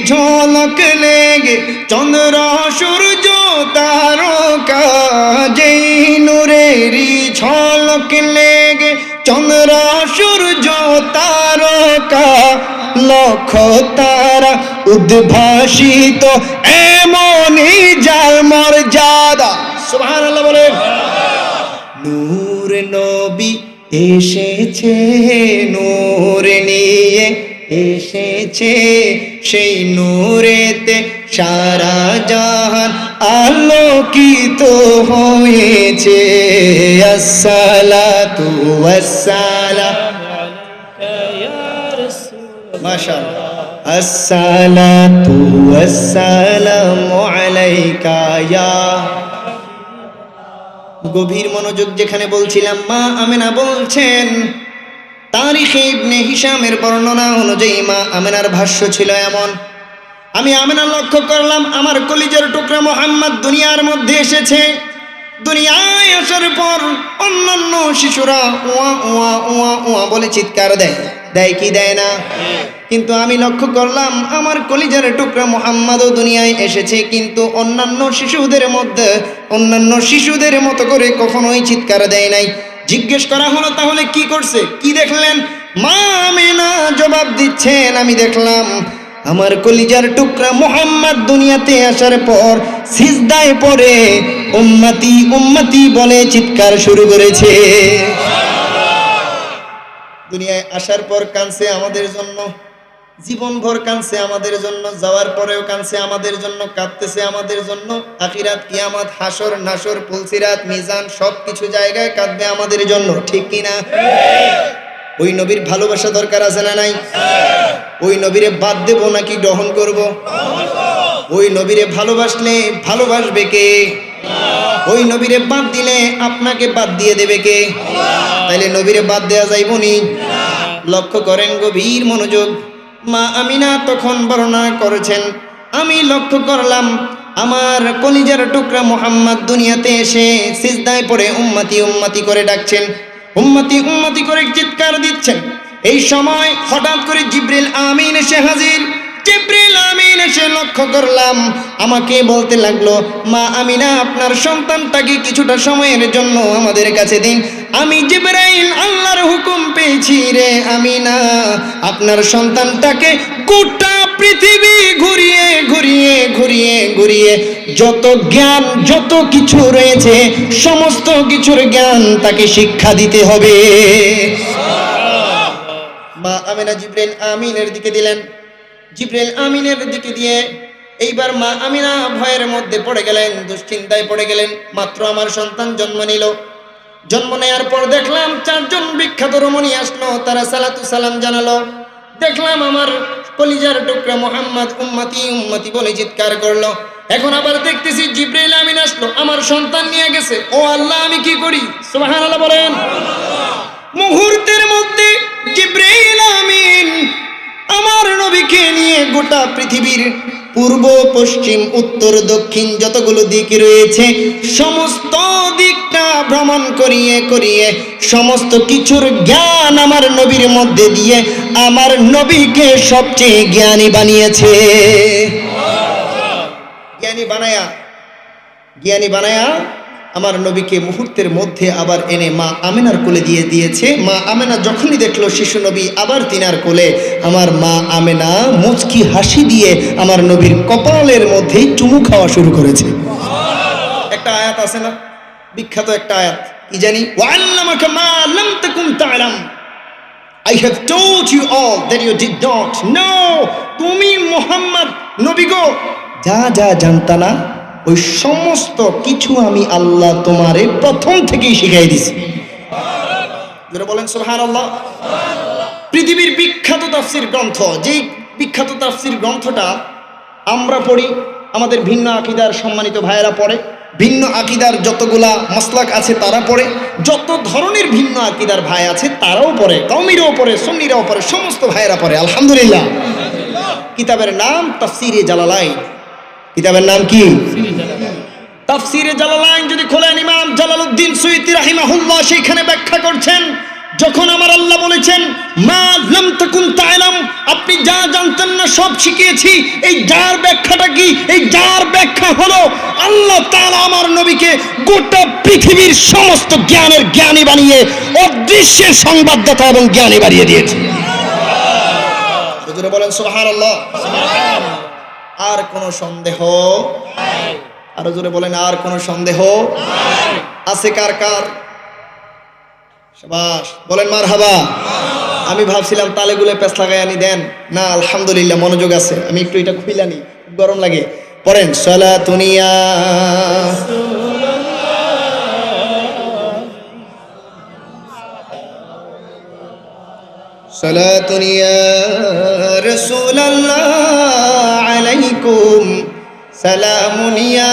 ঝলক লেগে চন্দ্র সূর্য তারকা, যেই নূরের ঝলক লেগে চন্দ্র সূর্য তারকা, লক্ষ তারা উদ্ভাসিত এমনই যার মর্যাদা। সুবহানাল্লাহ বলেন। নূর নবী এসেছে, নূর নিয়ে এসেছে, সেই নূরেতে সারা জাহান আলোকিত হয়েছে। আসসালাতু ওয়াসসালামু আলাইকা ইয়া রাসূলুল্লাহ। মাশাআল্লাহ। আসসালাতু ওয়াসসালামু আলাইকা ইয়া। গভীর মনোযোগ যেখানে বলছিলাম, মা আমেনা বলছেন, তারিখে ইবনে হিশামের বর্ণনা অনুযায়ী মা আমেনার ভাষ্য ছিল এমন, আমি আমেনা লক্ষ্য করলাম আমার কলিজার টুকরা মুহাম্মদ দুনিয়ার মধ্যে এসেছে। দুনিয়ায় আসার পর অন্যান্য শিশুরা ওয়া ওয়া ওয়া ওয়া বলে চিৎকার দেয়, দেয় কি দেয় না? কিন্তু আমি লক্ষ্য করলাম আমার কলিজার টুকরা মুহাম্মদও দুনিয়ায় এসেছে, কিন্তু অন্যান্য শিশুদের মতো করে কখনোই চিৎকার দেয় নাই। জিজ্ঞেস করা হলো, তাহলে কি করছে, কি দেখলেন? মা আমেনা জবাব দিচ্ছেন, আমি দেখলাম আমার কলিজার টুকরা মুহাম্মদ দুনিয়াতে আসার পর সিজদায় পড়ে উম্মতি উম্মতি বলে চিৎকার শুরু করেছে। দুনিয়ায় আসার পর কাঁদছে আমাদের জন্য, জীবনভর কাঁদছে আমাদের জন্য, যাওয়ার পরেও কাঁদছে আমাদের জন্য, কাঁদতেছে আমাদের জন্য। আখিরাত, কিয়ামত, হাসর নাসর, পুলসিরাত, মিজান সবকিছু জায়গায় কাঁদবে আমাদের জন্য, ঠিক কিনা? ওই নবীর ভালোবাসা দরকার আছে না নাই? ওই নবীরে বাদ দেব নাকি গ্রহণ করব? ওই নবীরে ভালোবাসলে ভালোবাসবে কে? ওই নবীরে বাদ দিলে আপনাকে বাদ দিয়ে দেবে কে? তাইলে নবীরে বাদ দেয়া যাইব নি? লক্ষ্য করেন, গভীর মনোযোগ। মা আমিনা তখন বর্ণনা করেছেন, আমি লক্ষ্য করলাম আমার কলিজার টুকরা মুহাম্মদ দুনিয়াতে এসে সিজদায় পড়ে উম্মতি উম্মতি করে ডাকছেন, উম্মতি উম্মতি করে চিৎকার দিচ্ছেন। এই সময় হঠাৎ করে জিবরিল আমিন এসে হাজির। জিবরিল আমিন এসে লক্ষ্য করলাম আমাকে বলতে লাগলো, মা আমিনা আপনার সন্তানটাকে কিছুটা সময়ের জন্য আমাদের কাছে দিন। আমি জিবরাইল আল্লাহর হুকুম পেয়েছি রে আমিনা, আপনার সন্তানটাকে গোটা পৃথিবী ঘুরিয়ে ঘুরিয়ে ঘুরিয়ে ঘুরিয়ে যত জ্ঞান যত কিছু রয়েছে সমস্ত কিছুর জ্ঞান তাকে শিক্ষা দিতে হবে। মা আমিনা জিবরাইল আমিনের দিকে দিলেন। জিবরাইল আমিনের দিকে দিয়ে এইবার মা আমিনা ভয়ের মধ্যে পড়ে গেলেন, দুশ্চিন্তায় পড়ে গেলেন। মাত্র আমার সন্তান জন্ম নিল। জন্ম নেওয়ার পর দেখলাম চারজন বিখ্যাত রমণী আসলো, তারা সালাতু সালাম জানালো। দেখলাম আমার কলিজার টুকরা মুহাম্মদ উম্মতি উম্মতি বলে চিৎকার করলো। এখন আবার দেখতেছি জিবরাইল আমিন আসলো, আমার সন্তান নিয়ে গেছে। ও আল্লাহ, আমি কি করি? সুবহানাল্লাহ বলেন। মুহূর্তের মধ্যে জিবরাইল আমিন আমার নবীকে নিয়ে গোটা পৃথিবীর পূর্ব পশ্চিম উত্তর দক্ষিণ যতগুলো দিক রয়েছে সমস্ত দিকটা ভ্রমণ করিয়ে করিয়ে সমস্ত কিছুর জ্ঞান আমার নবীর মধ্যে দিয়ে আমার নবীকে সবচেয়ে জ্ঞানী বানিয়েছে। জ্ঞানী বানায়া আমার নবীকে মুহূর্তের মধ্যে আবার এনে মা আমেনার কোলে দিয়ে দিয়েছে। মা আমেনা যখনই দেখলো শিশু নবী আবার তিনার কোলে, আমার মা আমেনা মুচকি হাসি দিয়ে আমার নবীর কপালের মধ্যেই চুমু খাওয়া শুরু করেছে। একটা আয়াত আছে না, বিখ্যাত একটা আয়াত, কি জানি, ওয়াল্লামাকা মা লাম তাকুন তা'লাম, I have told you all that you did not know। তুমি মুহাম্মদ নবী গো যা যা জানতা না ওই সমস্ত কিছু আমি আল্লাহ তোমারে প্রথম থেকেই শিখাই দিছি। যারা বলেন সুবহানাল্লাহ। পৃথিবীর বিখ্যাত তাফসীর গ্রন্থ, যেই বিখ্যাত তাফসীর গ্রন্থটা আমরা পড়ি, আমাদের ভিন্ন আকীদার সম্মানিত ভাইয়েরা পড়ে, ভিন্ন আকীদার যতগুলা মাসলাক আছে তারা পড়ে, যত ধরনের ভিন্ন আকীদার ভাই আছে তারাও পড়ে, কওমিরাও পড়ে, সুন্নিরাও পড়ে, সমস্ত ভাইয়েরা পড়ে আলহামদুলিল্লাহ। কিতাবের নাম তাফসীরে জালালাইন। কিতাবের নাম কি? তাফসীরে জালালাইন যদি খোলেন, ইমাম জালালউদ্দিন সুয়ুতী রাহিমাহুল্লাহ সেইখানে ব্যাখ্যা করছেন, যখন আমার আল্লাহ বলেছেন মা লাম তাকুন তা'লাম, আপনি যা জানতেন না সব শিখিয়েছি, এই যার ব্যাখ্যাটা কি? এই যার ব্যাখ্যা হলো আল্লাহ তাআলা আমার নবীকে গোটা পৃথিবীর সমস্ত জ্ঞানের জ্ঞানী বানিয়ে অদৃশ্যের সংবাদদাতা এবং জ্ঞানী বানিয়ে দিয়েছে। হুজুর বলেন সুবহানাল্লাহ। আর কোন সন্দেহ? আর জোরে বলেন, আর কোন সন্দেহ আছে? কার কার? শাবাশ, বলেন মারহাবা। আমি ভাবছিলাম তালেগুলো পেছ লাগাই আনি দেন, না আলহামদুলিল্লাহ মনোযোগ আছে। আমি একটু এটা খুইলানি, গরম লাগে। পড়েন সালাতুনিয়া সালাতুনিয়া রাসূলুল্লাহ আলাইকুম সালামুনিয়া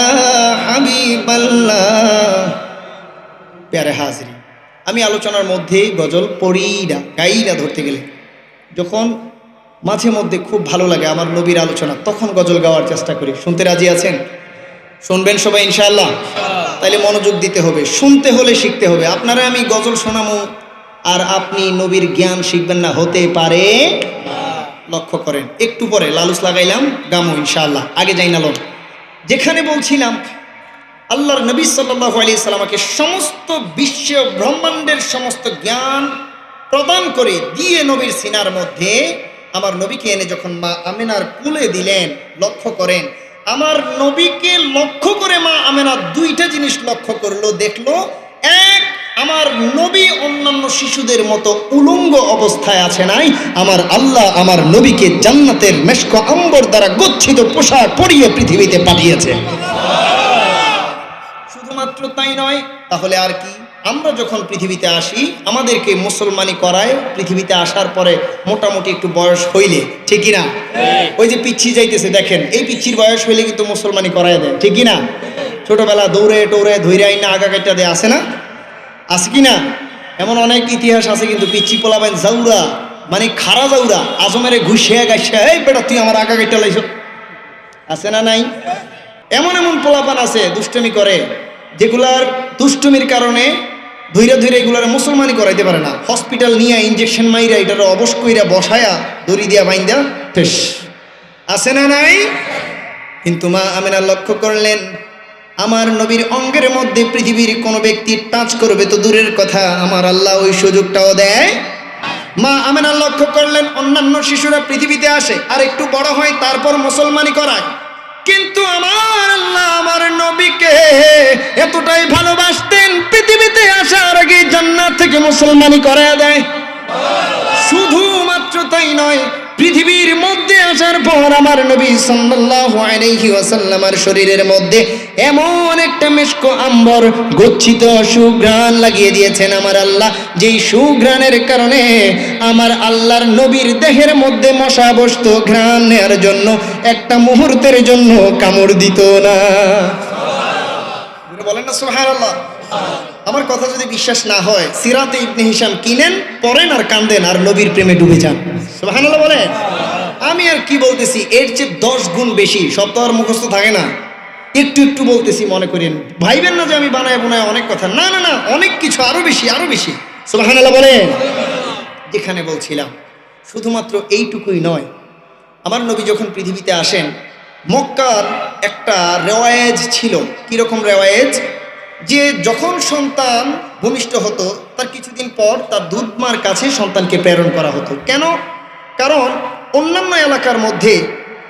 হাবিবাল্লাহ। প্যারে হাজিরি, আমি আলোচনার মধ্যে গজল পড়ি না, গাই না ধরতে গেলে। যখন মাঝে মধ্যে খুব ভালো লাগে আমার নবীর আলোচনা, তখন গজল গাওয়ার চেষ্টা করি। শুনতে রাজি আছেন? শুনবেন সবাই ইনশাআল্লাহ? তাইলে মনোযোগ দিতে হবে, শুনতে হলে শিখতে হবে। আপনারা আমি গজল শোনামো আর আপনি নবীর জ্ঞান শিখবেন না, হতে পারে। লক্ষ্য করেন, একটু পরে লালুস লাগাইলাম, গামো ইনশাআল্লাহ। আগে যাই না, যেখানে বলছিলাম আল্লাহর নবী সাল্লাল্লাহু আলাইহি সাল্লামকে সমস্ত বিশ্ব ব্রহ্মাণ্ডের সমস্ত জ্ঞান প্রদান করে দিয়ে নবীর সিনার মধ্যে আমার নবীকে এনে যখন মা আমেনার কুলে দিলেন, লক্ষ্য করেন আমার নবীকে লক্ষ্য করে মা আমেনা দুইটা জিনিস লক্ষ্য করলো, দেখলো। এক, আমার নবী অন্যান্য শিশুদের মতো উলঙ্গ অবস্থায় আছে নাই, আমার আল্লাহ আমার নবীকে জান্নাতের মেশক আম্বর দ্বারা গচ্ছিত পোশাক পরিয়ে পৃথিবীতে পাঠিয়েছে। শুধুমাত্র তাই নয়, তাহলে আর কি? আমরা যখন পৃথিবীতে আসি আমাদেরকে মুসলমানি করায়, পৃথিবীতে আসার পরে মোটামুটি একটু বয়স হইলে, ঠিক কিনা? ওই যে পিচ্ছি যাইতেছে দেখেন, এই পিচ্ছির বয়স হইলে কিন্তু মুসলমানি করায় দেয়, ঠিক কিনা? ছোটবেলা দৌড়ে টোড়ে ধৈরে আইনা আগা কাটা দেয়, আসে না? আছে কিনা? এমন অনেক ইতিহাস আছে কিন্তু পিচ্ছি পোলাবেন জাউরা, মানে খারা জাউরা, আজমেরে ঘুষিয়া গাইসা, এই বেটা তুই আমার আগা কাটা লাইছ, আছে না নাই? এমন এমন পোলাপান আছে দুষ্টুমি করে, যেগুলার দুষ্টুমির কারণে ধৈর্য ধৈর্য এগুলোর মুসলমানই করাইতে পারে না। হসপিটাল নিয়ে ইঞ্জেকশন মাইরা এটার অবশ কইরা বসায়া দড়ি দিয়া বাইন্দা ঠেস আছে না নাই? কিন্তু মা আমিনা লক্ষ্য করলেন আমার নবীর অঙ্গের মধ্যে পৃথিবীর কোনো ব্যক্তি টাচ করবে তো দূরের কথা, আমার আল্লাহ ওই সুযোগটাও দেয়। মা আমিনা লক্ষ্য করলেন অন্যান্য শিশুরা পৃথিবীতে আসে আর একটু বড় হয় তারপর মুসলমানি করায়, কিন্তু আমার আল্লাহ আমার নবীকে এতটাই ভালোবাসতেন পৃথিবীতে আসার আগে জান্নাত থেকে মুসলমানি করায় দেয়। শুধুমাত্র তাই নয়, পৃথিবীর মধ্যে আসার পর আমার নবী সাল্লাল্লাহু আলাইহি ওয়াসাল্লামের শরীরের মধ্যে এমন একটা মিশক আম্বর গচ্ছিত সুঘ্রাণ লাগিয়ে দিয়েছেন আমার আল্লাহ, যেই সুঘ্রাণের কারণে আমার আল্লাহর নবীর দেহের মধ্যে মশা বসতো, ঘ্রাণ নেওয়ার জন্য একটা মুহূর্তের জন্য কামড় দিত না। বলেন না সুবহানাল্লাহ। আমার কথা যদি বিশ্বাস না হয় সিরাতে ইবনে হিশাম কিনেন, পড়েন আর কান্দেন আর নবীর প্রেমে ডুবে যান। সুবহানাল্লাহ বলেন। আমি আর কি বলতেছি, এর চেয়ে 10 গুণ বেশি। সব তো আর মুখস্থ থাকে না, একটু একটু বলতেছি, মনে করেন ভাইবেন না যে আমি বানায় বোনায় অনেক কথা, না না না, অনেক কিছু, আরো বেশি আরো বেশি। সুবহানাল্লাহ বলেন। যেখানে বলছিলাম শুধুমাত্র এইটুকুই নয়, আমার নবী যখন পৃথিবীতে আসেন মক্কার একটা রেওয়ায়েজ ছিল। কিরকম রেওয়ায়েজ? যে যখন সন্তান ভূমিষ্ঠ হতো তার কিছুদিন পর তার দুধমার কাছে সন্তানকে প্রেরণ করা হতো। কেন? কারণ অন্যান্য এলাকার মধ্যে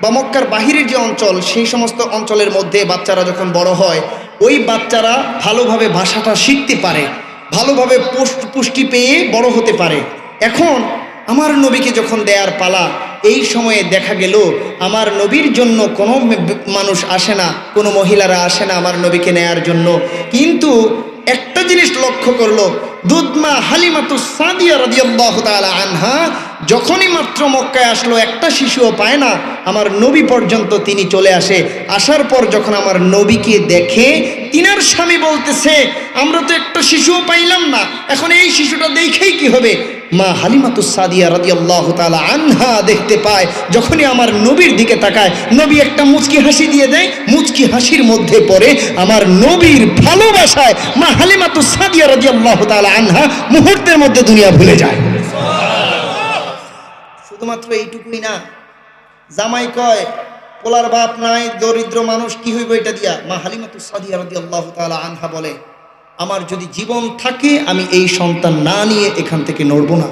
বা মক্কার বাহিরের যে অঞ্চল, সেই সমস্ত অঞ্চলের মধ্যে বাচ্চারা যখন বড় হয়, ওই বাচ্চারা ভালোভাবে ভাষাটা শিখতে পারে, ভালোভাবে পুষ্টি পেয়ে বড় হতে পারে। এখন আমার নবীকে যখন দেয়ার পালা, এই সময়ে দেখা গেল আমার নবীর জন্য কোনো মানুষ আসে না, কোনো মহিলারা আসে না আমার নবীকে নেয়ার জন্য। কিন্তু একটা জিনিস লক্ষ্য করলো, দুধমা হালিমাতুস সাদিয়া রাদিয়াল্লাহু তাআলা আনহা যখনই মাত্র মক্কায় আসলো, একটা শিশুও পায় না, আমার নবী পর্যন্ত তিনি চলে আসে। আসার পর যখন আমার নবীকে দেখে, তিনার স্বামী বলতেছে আমরা তো একটা শিশুও পাইলাম না, এখন এই শিশুটা দেখেই কি হবে? মা হালিমাতুস সাদিয়া রাদিয়াল্লাহু তাআলা আনহা দেখতে পায়, যখনই আমার নবীর দিকে তাকায়, নবী একটা মুচকি হাসি দিয়ে দেয়, মুচকি হাসির মধ্যে পড়ে আমার নবীর ভালোবাসায় মা হালিমাতুস সাদিয়া রাদিয়াল্লাহু তাআলা আনহা মুহূর্তের মধ্যে দুনিয়া ভুলে যায়। শুধুমাত্র এইটুকুই না, জামাই কয় পোলার বাপ নাই, দরিদ্র মানুষ, কি হইব এটা দিয়া? মা হালিমাতুস সাদিয়া রাদিয়াল্লাহু তাআলা আনহা বলে আমার যদি জীবন থাকে আমি এই সন্তান না নিয়ে এখান থেকে নড়ব না।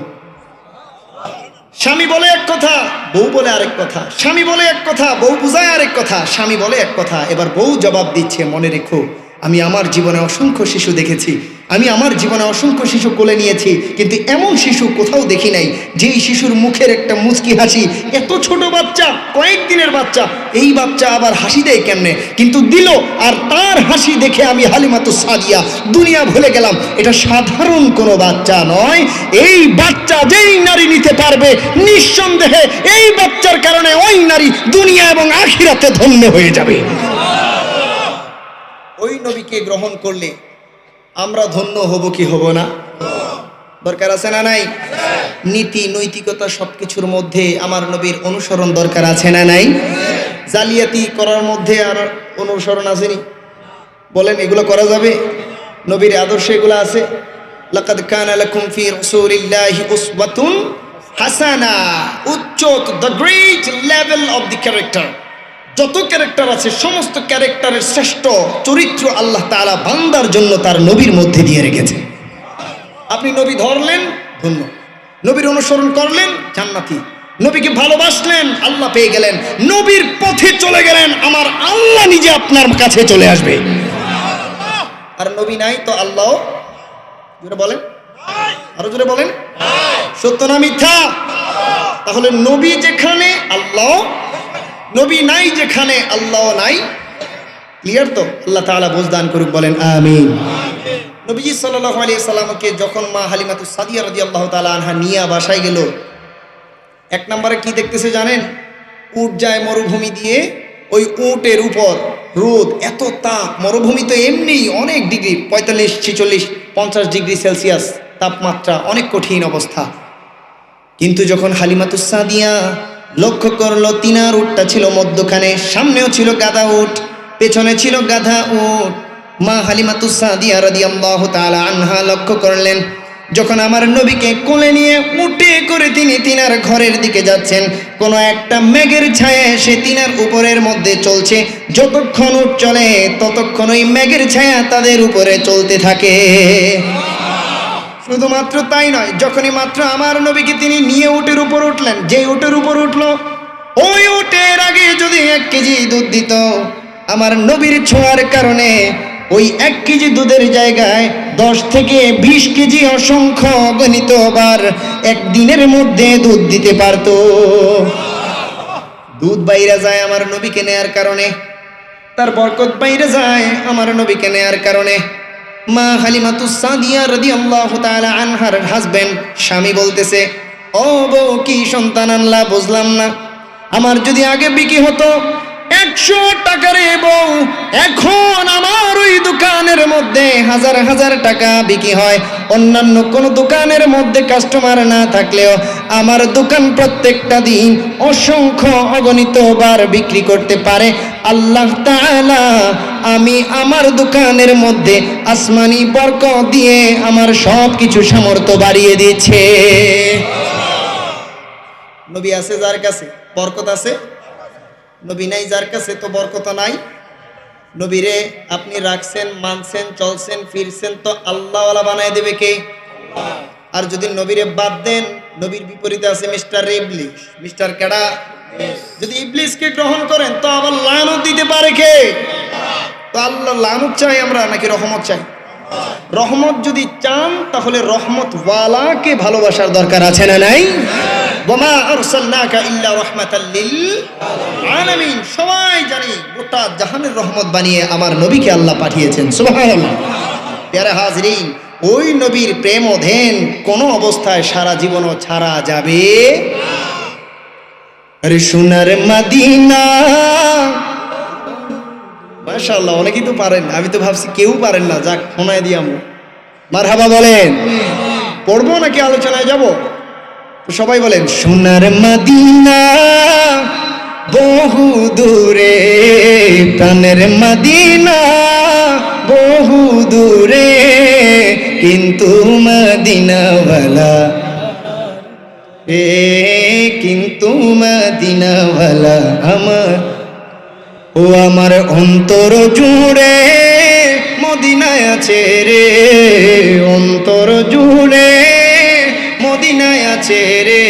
স্বামী বলে এক কথা, বউ বলে আরেক কথা, স্বামী বলে এক কথা, বউ বুঝায় আরেক কথা, স্বামী বলে এক কথা, এবার বউ জবাব দিচ্ছে মনে রেখো আমি আমার জীবনে অসংখ্য শিশু দেখেছি, আমি আমার জীবনে অসংখ্য শিশু কোলে নিয়েছি, কিন্তু এমন শিশু কোথাও দেখি নাই যেই শিশুর মুখের একটা মুচকি হাসি, এত ছোট বাচ্চা, কয়েকদিনের বাচ্চা, এই বাচ্চা আবার হাসি দেয় কেমনে? কিন্তু দিল, আর তার হাসি দেখে আমি হালিমাতুস সাদিয়া দুনিয়া ভুলে গেলাম। এটা সাধারণ কোনো বাচ্চা নয়, এই বাচ্চা যেই নারী নিতে পারবে নিঃসন্দেহে এই বাচ্চার কারণে ওই নারী দুনিয়া এবং আখিরাতে ধন্য হয়ে যাবে। ওই নবীকে গ্রহণ করলে আমরা ধন্য হব কি হব না? দরকার আছে না নাই? নীতি নৈতিকতা সবকিছুর মধ্যে আমার নবীর অনুসরণ দরকার আছে না নাই? জালিয়াতি করার মধ্যে আর অনুসরণ আসেনি? বলেন এগুলো করা যাবে? নবীর আদর্শে এগুলো আছে। লাকাদ কানা লাকুম ফি রাসূলিল্লাহি উসওয়াতুন হাসানা, উচ্চ, the great level of the character. যত ক্যারেক্টার আছে সমস্ত ক্যারেক্টারের শ্রেষ্ঠ চরিত্র আল্লাহ তাআলা বান্দার জন্য তার নবীর মধ্যে দিয়ে রেখেছে। আপনি নবী ধরলেন ধন্য, নবীর অনুসরণ করলেন জান্নাতি, নবীকে ভালোবাসলেন আল্লাহ পেয়ে গেলেন, নবীর পথে চলে গেলেন আমার আল্লাহ নিজে আপনার কাছে চলে আসবে। আর নবী নাই তো আল্লাহ, জোরে বলেন, আরো জোরে বলেন, সত্য না মিথ্যা? তাহলে নবী যেখানে আল্লাহ, নবী নাই যেখানে আল্লাহ নাই। ক্লিয়ার তো? আল্লাহ তাআলা বুঝদান করুক, বলেন আমিন। নবীজি সাল্লাল্লাহু আলাইহি সাল্লামকে যখন মা হালিমাতুস সাদিয়া রাদিয়াল্লাহু তাআলা আনহা নিয়ে বাসায় গেল, এক নম্বরে কি দেখতেছে জানেন? উট যায় মরুভূমি দিয়ে, ওই উটের উপর রোদ, এত তাপ, মরুভূমি তো এমনি অনেক ডিগ্রি, 45, 46, 50 ডিগ্রি সেলসিয়াস তাপমাত্রা, অনেক কঠিন অবস্থা। কিন্তু যখন হালিমাতুস সাদিয়া লক্ষ্য করলো তিনার উটটা ছিল মধ্যখানে, সামনেও ছিল গাধা উট, পেছনে ছিল গাধা উট, মা হালিমাতুস সাদিয়া রাদিয়াল্লাহু তাআলা আনহা লক্ষ্য করলেন, যখন আমার নবীকে কোলে নিয়ে উটে করে তিনি তিনার ঘরের দিকে যাচ্ছেন, কোনো একটা মেঘের ছায়া এসে তিনার উপরের মধ্যে চলছে। যতক্ষণ উট চলে ততক্ষণ ওই মেঘের ছায়া তাদের উপরে চলতে থাকে। শুধুমাত্র তাই নয়, যখনই মাত্র আমার নবীকে তিনি নিয়ে উটের উপর উঠলেন, যে উটের উপর উঠলো ওই উটের আগে যদি 1 কেজি দুধ দিত, আমার নবীর ছোঁয়ার কারণে ওই 1 কেজি দুধের জায়গায় 10 থেকে 20 কেজি অসংখ্য অগণিত বার একদিনের মধ্যে দুধ দিতে পারত। দুধ বাইরে যায় আমার নবীকে নেয়ার কারণে, তার বরকত বাইরে যায় আমার নবীকে নেয়ার কারণে। মা হালিমাতুস সাদিয়া রাদিয়াল্লাহু তাআলা আনহার হাজবেন্ড, স্বামী বলতেছে, ও বউ কি সন্তান আনলা বুঝলাম না, আমার যদি আগে বিক্রি হতো 100 টাকার বউ, এখন আমার ওই দোকানের মধ্যে হাজার হাজার টাকা বিক্রি হয়। অন্যান্য কোন দোকানের মধ্যে কাস্টমার না থাকলেও আমার দোকান প্রত্যেকটা দিন অসংখ্য অগণিত বার বিক্রি করতে পারে। আল্লাহ তাআলা আমি আমার দোকানের মধ্যে আসমানি বরকত দিয়ে আমার সব কিছু সামর্থ্য বাড়িয়ে দিয়েছে। নবী আছে যার কাছে বরকত আছে, নবী নাই যার কাছে তো বরকত নাই। নবীরে আপনি রাখছেন, মানছেন, চলছেন, ফিরছেন তো আল্লাহওয়ালা বানায় দেবে কে? আর যদি নবীরে বাদ দেন, নবীর বিপরীতে আছে মিস্টার ইবলিস, মিস্টার কেডা। যদি ইবলিসকে গ্রহণ করেন তো আবার লানত দিতে পারে কে? তো আল্লাহ লানত চাই আমরা নাকি রহমত চাই? রহমত যদি চান তাহলে রহমত ওয়ালাকে ভালোবাসার দরকার আছে না নাই? ওয়ামা আরসালনাকা ইল্লা রাহমাতাল লিল আলামিন। সবাই জানি গোটা জাহানের রহমত বানিয়ে আমার নবীকে আল্লাহ পাঠিয়েছেন। সুবহানাল্লাহ। প্যারা হাজরিন, ওই নবীর প্রেম অধীন কোন অবস্থায় সারা জীবনও ছাড়া যাবে। আরে সোনার মদিনা, মাশাআল্লাহ, অনেকেই তো পারেন, আমি তো ভাবছি কেউ পারেন না। যাক, শোনায় দিয়াম। মারহাবা বলেন। পড়বো নাকি আলোচনায় যাব? সবাই বলেন, সোনার মদিনা বহু দূরে, প্রাণের মদিনা বহু দূরে, কিন্তু মদিনাওয়ালা কিন্তু মদিনাওয়ালা আমার, ও আমার অন্তর জুড়ে মদিনায় আছে রে, অন্তর জুড়ে মদিনায় আছে রে।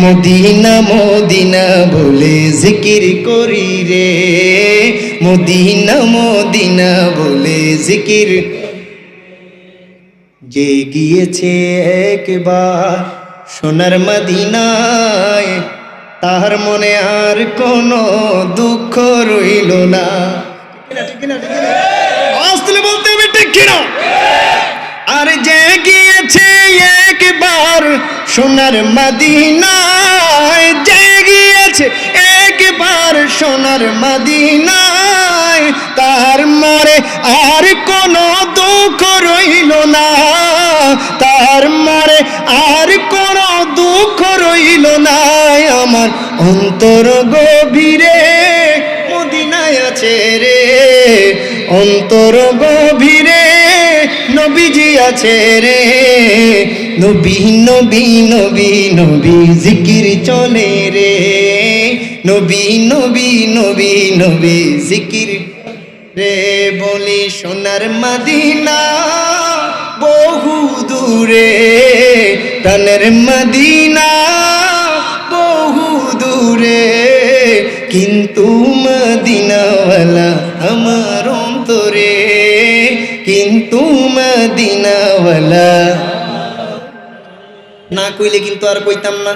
মদিনা মদিনা বলে জিকির করি রে, মদিনা মদিনা বলে জিকির। যে গিয়েছে একবার সোনার মদিনায়, তার মনে আর কোনো দুঃখ রইল না। আসলে বলতে হবে ঠিক কিনা? আর যে গিয়েছে একবার সোনার মদিনায়, যে গিয়েছে একবার সোনার মদিনায়, তার মনে আর কোনো দুঃখ রইল না, তার মনে আর কোনো দুঃখ রইল না। আমার অন্তর গভীরে মদিনায় আছে রে, অন্তর গভীরে নবীজি আছে রে। নবী নবী নবী নবী জিকির চলে রে, নবী নবী নবী নবী জিকির রে। বলি সোনার মদিনা বহু দূরে, প্রাণের মদিনা বহু দূরে, কিন্তু মদিনাওয়ালা আমার অন্তরে, কিন্তু মদিনাওয়ালা। না কইলে কিন্তু আর কইতাম না।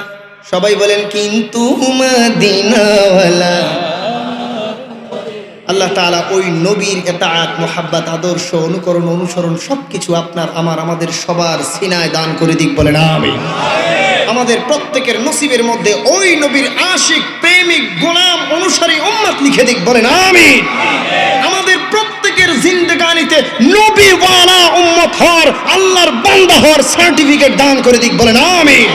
সবাই বলেন, কিন্তু মদিনাওয়ালা। আল্লাহ তাআলা ওই নবীর ইতাআত, মুহাব্বত, আদর্শ, অনুকরণ, অনুসরণ সবকিছু আপনার আমার আমাদের সবার সিনায় দান করে দিক। বলেন আমিন। আমাদের প্রত্যেকের নসিবের মধ্যে ওই নবীর আশিক, প্রেমিক, গোলাম, অনুসারী উম্মত লিখে দিক। বলেন আমিন। আমাদের প্রত্যেকের জিন্দেগানিতে নবীওয়ালা উম্মত হওয়ার, আল্লাহর বান্দা হওয়ার সার্টিফিকেট দান করে দিক। বলেন আমিন।